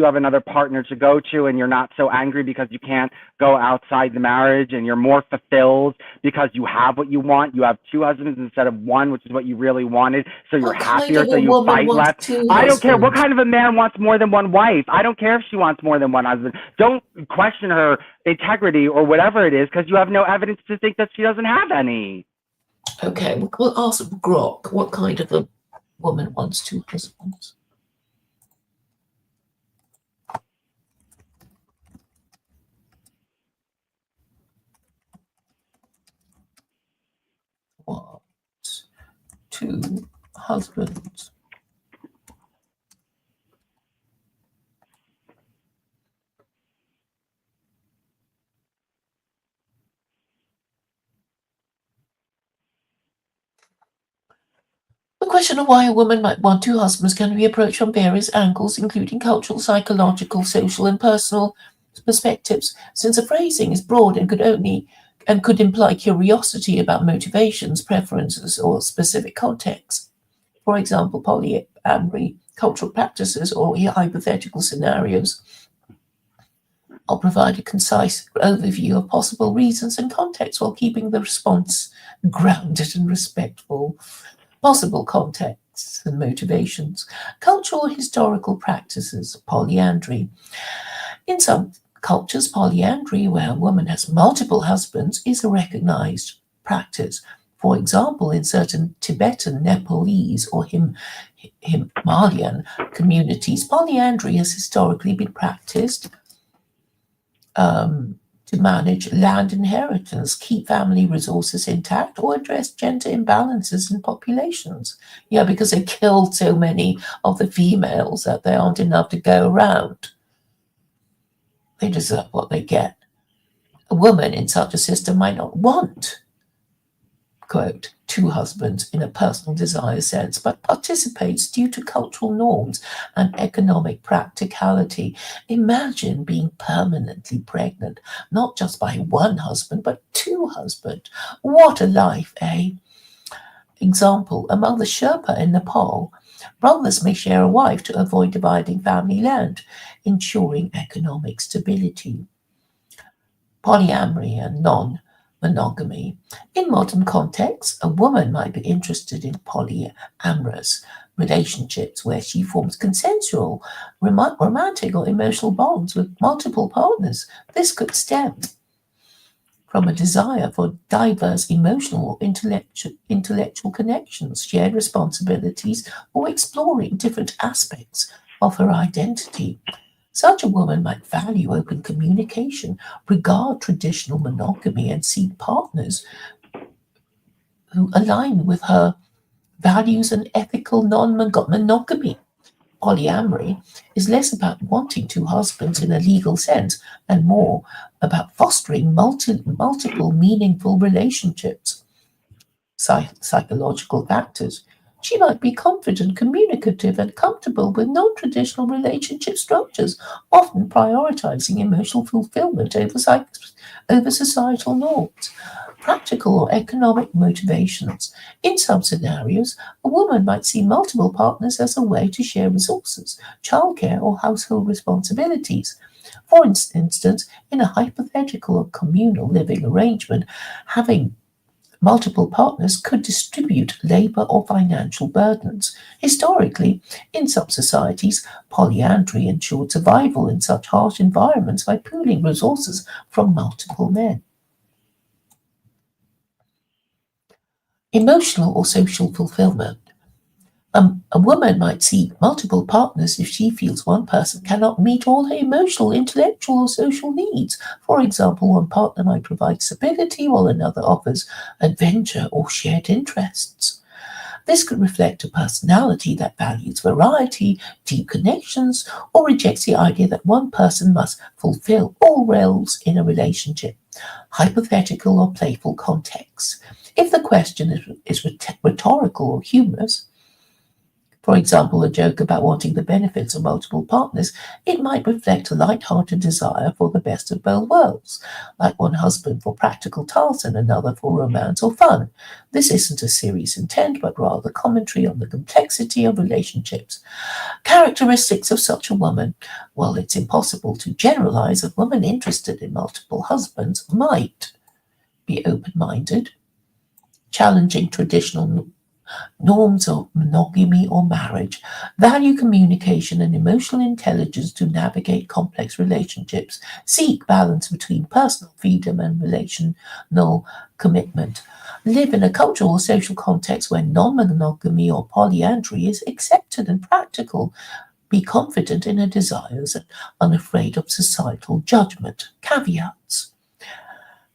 have another partner to go to, and you're not so angry because you can't go outside the marriage, and you're more fulfilled because you have what you want. You have two husbands instead of one, which is what you really wanted. So you're happier, so you fight less. I don't care what kind of a man wants more than one wife. I don't care if she wants more than one husband. Don't question her integrity or whatever it is, because you have no evidence to think that she doesn't have any. Okay, we'll ask Grok what kind of a woman wants two husbands. What? Two husbands. The question of why a woman might want two husbands can be approached from various angles, including cultural, psychological, social, and personal perspectives. Since the phrasing is broad and could imply curiosity about motivations, preferences, or specific contexts. For example, polyamory, cultural practices, or hypothetical scenarios. I'll provide a concise overview of possible reasons and context while keeping the response grounded and respectful. Possible contexts and motivations. Cultural and historical practices. Polyandry. In some cultures, polyandry, where a woman has multiple husbands, is a recognized practice. For example, in certain Tibetan, Nepalese, or Himalayan communities, polyandry has historically been practiced to manage land inheritance, keep family resources intact, or address gender imbalances in populations. Yeah, because they killed so many of the females that there aren't enough to go around. They deserve what they get. A woman in such a system might not want, quote, two husbands in a personal desire sense, but participates due to cultural norms and economic practicality. Imagine being permanently pregnant, not just by one husband, but two husbands. What a life, eh? Example, among the Sherpa in Nepal, brothers may share a wife to avoid dividing family land, ensuring economic stability. Polyamory and non-monogamy. In modern contexts, a woman might be interested in polyamorous relationships where she forms consensual, romantic, or emotional bonds with multiple partners. This could stem from a desire for diverse emotional or intellectual connections, shared responsibilities, or exploring different aspects of her identity. Such a woman might value open communication, regard traditional monogamy, and seek partners who align with her values and ethical non-monogamy. Polyamory is less about wanting two husbands in a legal sense and more about fostering multiple meaningful relationships. Psychological factors. She might be confident, communicative, and comfortable with non-traditional relationship structures, often prioritizing emotional fulfillment over societal norms. Practical or economic motivations. In some scenarios, a woman might see multiple partners as a way to share resources, childcare, or household responsibilities. For instance, in a hypothetical or communal living arrangement, having multiple partners could distribute labor or financial burdens. Historically, in some societies, polyandry ensured survival in such harsh environments by pooling resources from multiple men. Emotional or social fulfillment. A woman might seek multiple partners if she feels one person cannot meet all her emotional, intellectual, or social needs. For example, one partner might provide stability while another offers adventure or shared interests. This could reflect a personality that values variety, deep connections, or rejects the idea that one person must fulfill all roles in a relationship. Hypothetical or playful context. If the question is rhetorical or humorous, for example, a joke about wanting the benefits of multiple partners, it might reflect a light-hearted desire for the best of both worlds, like one husband for practical tasks and another for romance or fun. This isn't a serious intent, but rather commentary on the complexity of relationships. Characteristics of such a woman. While it's impossible to generalize, a woman interested in multiple husbands might be open-minded, challenging traditional norms of monogamy or marriage, value communication and emotional intelligence to navigate complex relationships, seek balance between personal freedom and relational commitment, live in a cultural or social context where non-monogamy or polyandry is accepted and practical, be confident in her desires and unafraid of societal judgment. Caveats.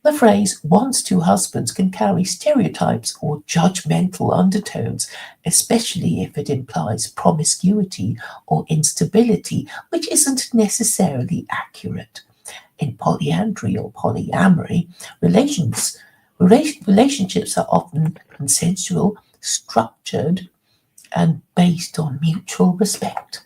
The phrase wants two husbands can carry stereotypes or judgmental undertones, especially if it implies promiscuity or instability, which isn't necessarily accurate. In polyandry or polyamory, relationships are often consensual, structured, and based on mutual respect.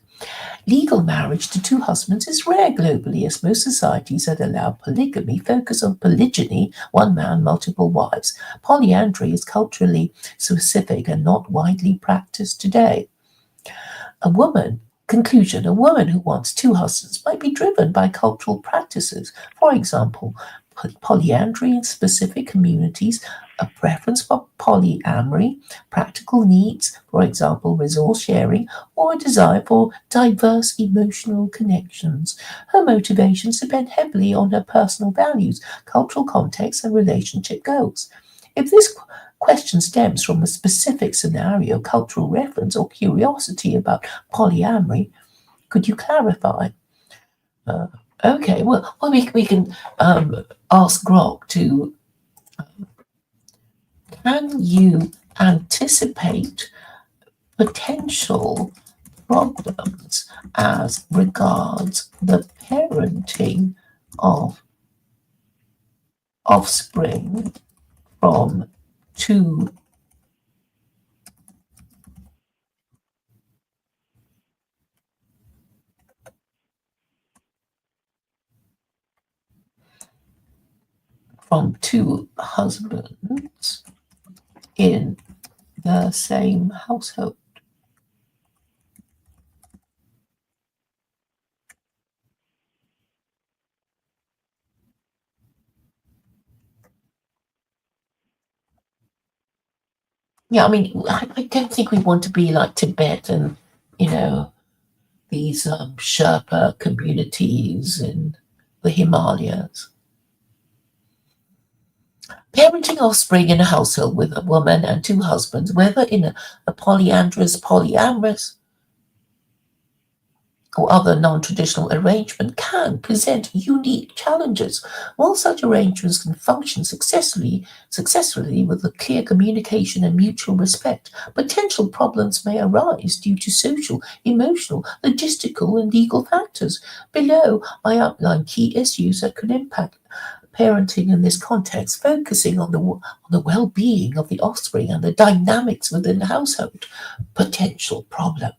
Legal marriage to two husbands is rare globally, as most societies that allow polygamy focus on polygyny, one man, multiple wives. Polyandry is culturally specific and not widely practiced today. A woman Conclusion: a woman who wants two husbands might be driven by cultural practices, for example, polyandry in specific communities, a preference for polyamory, practical needs, for example, resource sharing, or a desire for diverse emotional connections. Her motivations depend heavily on her personal values, cultural context, and relationship goals. If this question stems from a specific scenario, cultural reference, or curiosity about polyamory, could you clarify? Uh, okay, well we can ask Grok to, can you anticipate potential problems as regards the parenting of offspring from two husbands in the same household? Yeah, I mean, I don't think we want to be like Tibet and, you know, these Sherpa communities in the Himalayas. Parenting offspring in a household with a woman and two husbands, whether in a polyandrous, polyamorous, or other non-traditional arrangement, can present unique challenges. While such arrangements can function successfully with a clear communication and mutual respect, potential problems may arise due to social, emotional, logistical, and legal factors. Below, I outline key issues that could impact parenting in this context, focusing on the well-being of the offspring and the dynamics within the household. Potential problems.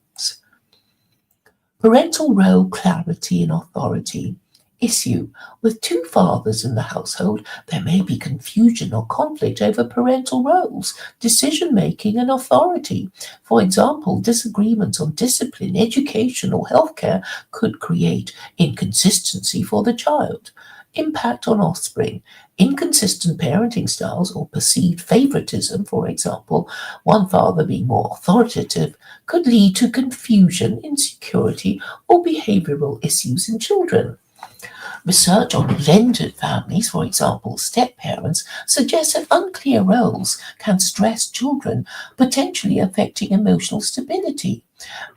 Parental role clarity and authority. Issue: with two fathers in the household, there may be confusion or conflict over parental roles, decision making, and authority. For example, disagreements on discipline, education, or healthcare could create inconsistency for the child. Impact on offspring. Inconsistent parenting styles or perceived favoritism, for example, one father being more authoritative, could lead to confusion, insecurity, or behavioral issues in children. Research on blended families, for example, step parents, suggests that unclear roles can stress children, potentially affecting emotional stability.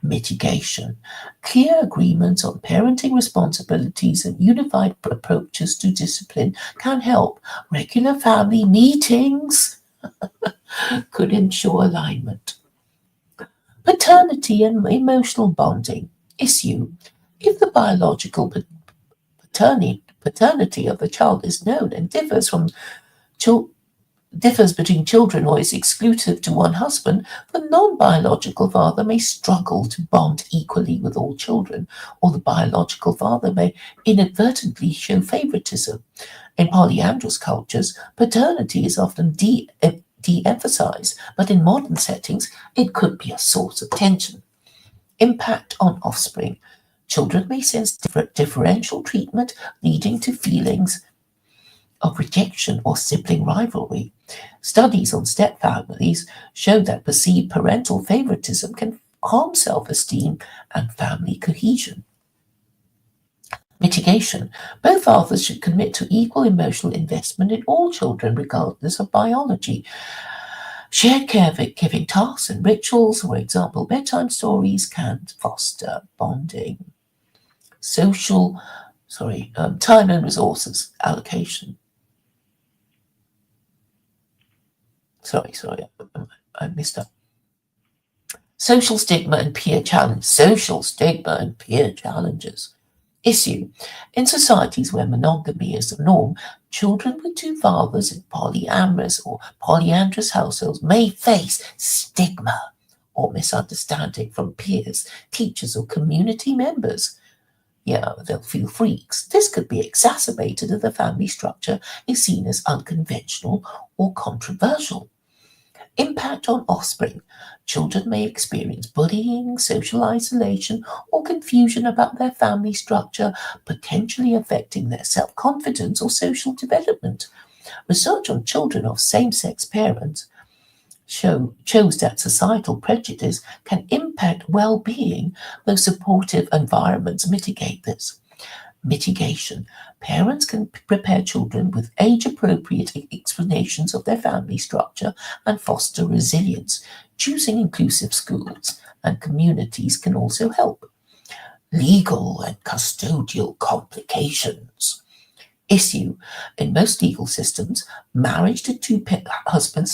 Mitigation. Clear agreements on parenting responsibilities and unified approaches to discipline can help. Regular family meetings could ensure alignment. Paternity and emotional bonding. Issue: if the biological paternity of the child is known and differs between children or is exclusive to one husband, the non-biological father may struggle to bond equally with all children, or the biological father may inadvertently show favoritism. In polyandrous cultures, paternity is often de-emphasized, but in modern settings, it could be a source of tension. Impact on offspring. Children may sense differential treatment, leading to feelings of rejection or sibling rivalry. Studies on stepfamilies show that perceived parental favoritism can harm self-esteem and family cohesion. Mitigation. Both fathers should commit to equal emotional investment in all children, regardless of biology. Shared caregiving tasks and rituals, for example, bedtime stories, can foster bonding. Time and resources allocation. Sorry, I missed up. Social stigma and peer challenges. Issue: in societies where monogamy is the norm, children with two fathers in polyamorous or polyandrous households may face stigma or misunderstanding from peers, teachers, or community members. Yeah, they'll feel freaks. This could be exacerbated if the family structure is seen as unconventional or controversial. Impact on offspring. Children may experience bullying, social isolation, or confusion about their family structure, potentially affecting their self-confidence or social development. Research on children of same-sex parents shows that societal prejudice can impact well-being, though supportive environments mitigate this. Mitigation. Parents can prepare children with age-appropriate explanations of their family structure and foster resilience. Choosing inclusive schools and communities can also help. Legal and custodial complications. Issue. In most legal systems, marriage to two husbands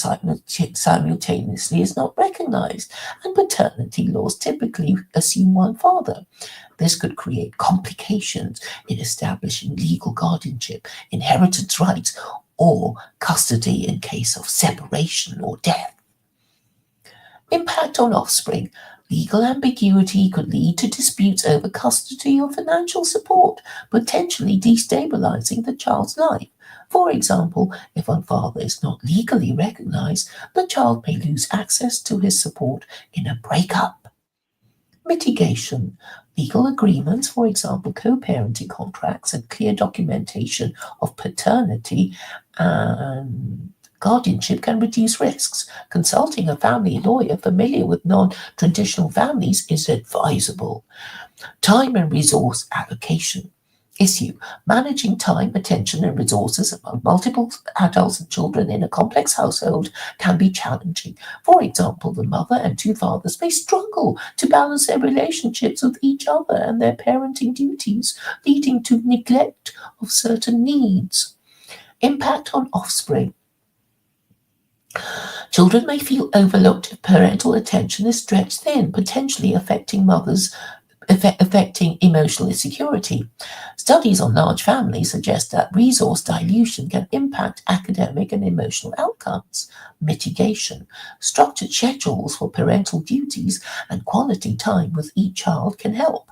simultaneously is not recognized, and paternity laws typically assume one father. This could create complications in establishing legal guardianship, inheritance rights, or custody in case of separation or death. Impact on offspring. Legal ambiguity could lead to disputes over custody or financial support, potentially destabilizing the child's life. For example, if one father is not legally recognized, the child may lose access to his support in a breakup. Mitigation. Legal agreements, for example, co-parenting contracts and clear documentation of paternity and guardianship can reduce risks. Consulting a family lawyer familiar with non-traditional families is advisable. Time and resource allocation. Issue. Managing time, attention, and resources among multiple adults and children in a complex household can be challenging. For example, the mother and two fathers may struggle to balance their relationships with each other and their parenting duties, leading to neglect of certain needs. Impact on offspring. Children may feel overlooked if parental attention is stretched thin, potentially affecting emotional insecurity. Studies on large families suggest that resource dilution can impact academic and emotional outcomes. Mitigation. Structured schedules for parental duties and quality time with each child can help.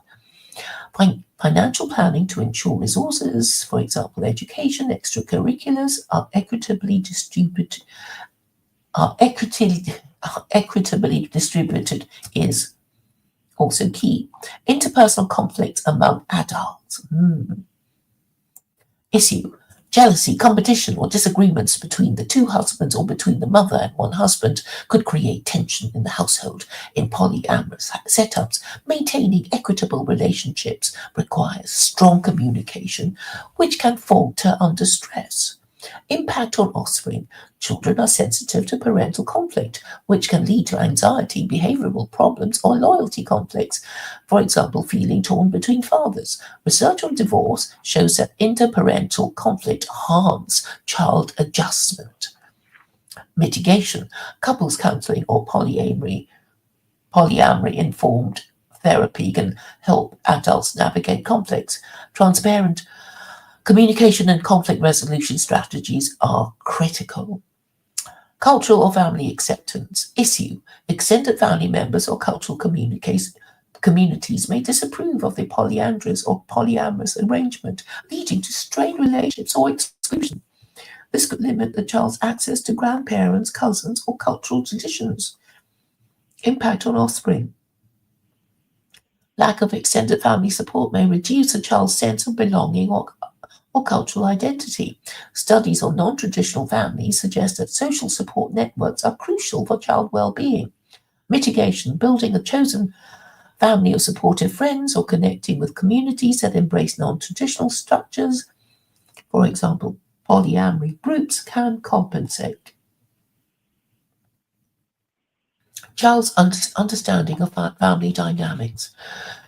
Financial planning to ensure resources, for example, education, extracurriculars, are equitably distributed is also key. Interpersonal conflicts among adults. Issue. Jealousy, competition, or disagreements between the two husbands or between the mother and one husband could create tension in the household. In polyamorous setups, maintaining equitable relationships requires strong communication, which can falter under stress. Impact on offspring. Children are sensitive to parental conflict, which can lead to anxiety, behavioral problems, or loyalty conflicts. For example, feeling torn between fathers. Research on divorce shows that interparental conflict harms child adjustment. Mitigation. Couples counseling or polyamory informed therapy can help adults navigate conflicts. Transparent communication and conflict resolution strategies are critical. Cultural or family acceptance. Issue. Extended family members or cultural communities may disapprove of the polyandrous or polyamorous arrangement, leading to strained relationships or exclusion. This could limit the child's access to grandparents, cousins, or cultural traditions. Impact on offspring. Lack of extended family support may reduce a child's sense of belonging or cultural identity. Studies on non-traditional families suggest that social support networks are crucial for child well-being. Mitigation. Building a chosen family of supportive friends or connecting with communities that embrace non-traditional structures, for example, polyamory groups, can compensate. Child's understanding of family dynamics.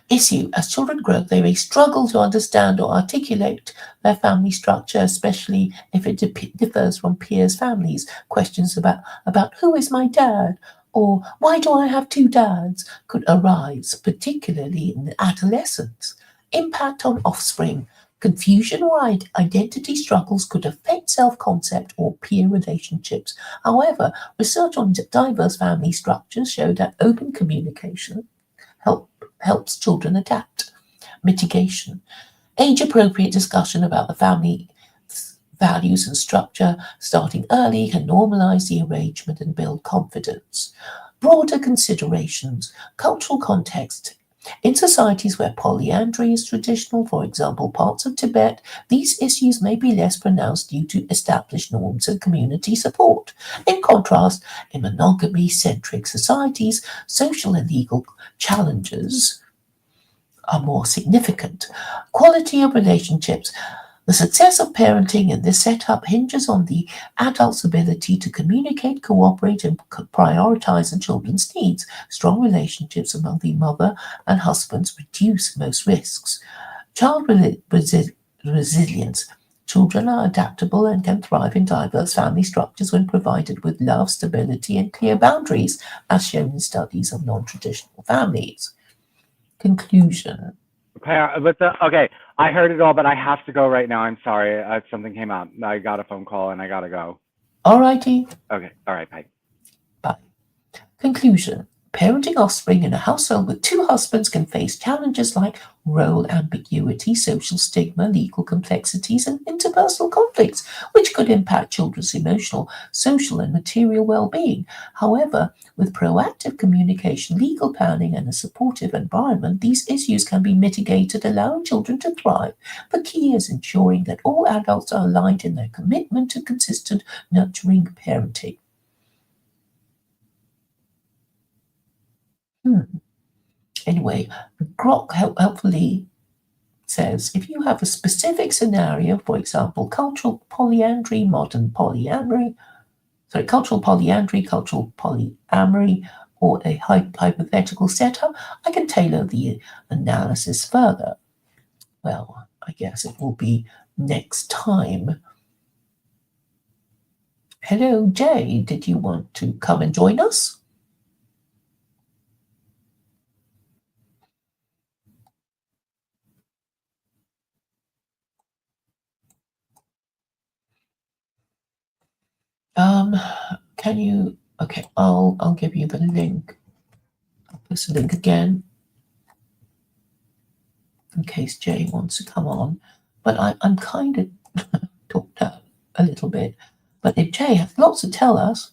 Issue. As children grow, they may struggle to understand or articulate their family structure, especially if it differs from peers' families. Questions about who is my dad or why do I have two dads could arise, particularly in adolescence. Impact on offspring. Confusion or identity struggles could affect self-concept or peer relationships. However, research on diverse family structures show that open communication helps children adapt. Mitigation. Age-appropriate discussion about the values and structure starting early can normalize the arrangement and build confidence. Broader considerations, cultural context. In societies where polyandry is traditional, for example, parts of Tibet, these issues may be less pronounced due to established norms and community support. In contrast, in monogamy-centric societies, social and legal challenges are more significant. Quality of relationships. The success of parenting in this setup hinges on the adult's ability to communicate, cooperate, and prioritize the children's needs. Strong relationships among the mother and husbands reduce most risks. Child resilience. Children are adaptable and can thrive in diverse family structures when provided with love, stability, and clear boundaries, as shown in studies of non-traditional families. Conclusion. Okay, I heard it all, but I have to go right now. I'm sorry. Something came out. I got a phone call and I gotta go. All righty. Okay. All right. Bye. Bye. Conclusion. Parenting offspring in a household with two husbands can face challenges like role ambiguity, social stigma, legal complexities, and interpersonal conflicts, which could impact children's emotional, social, and material well-being. However, with proactive communication, legal planning, and a supportive environment, these issues can be mitigated, allowing children to thrive. The key is ensuring that all adults are aligned in their commitment to consistent, nurturing parenting. Anyway, Grok helpfully says if you have a specific scenario, for example, cultural polyandry, modern polyamory, cultural polyandry, cultural polyamory, or a hypothetical setup, I can tailor the analysis further. Well, I guess it will be next time. Hello, Jay. Did you want to come and join us? Can you? Okay, I'll give you the link. I'll post the link again in case Jay wants to come on. But I'm kind of talked out a little bit. But if Jay has lots to tell us,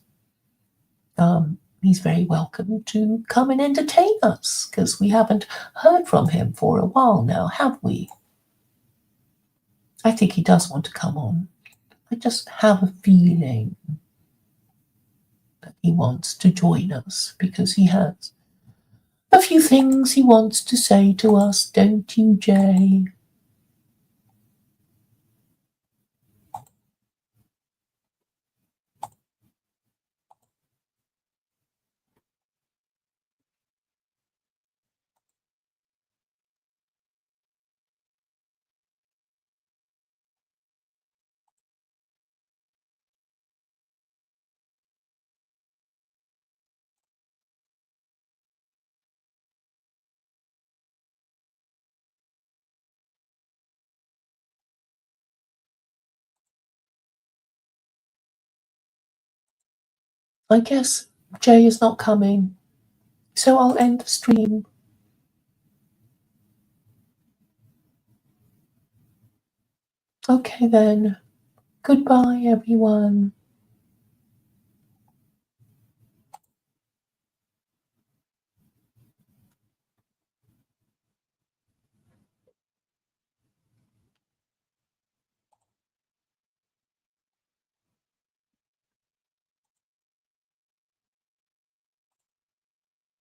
he's very welcome to come and entertain us because we haven't heard from him for a while now, have we? I think he does want to come on. I just have a feeling that he wants to join us because he has a few things he wants to say to us, don't you, Jay? I guess Jay is not coming, so I'll end the stream. Okay then. Goodbye, everyone.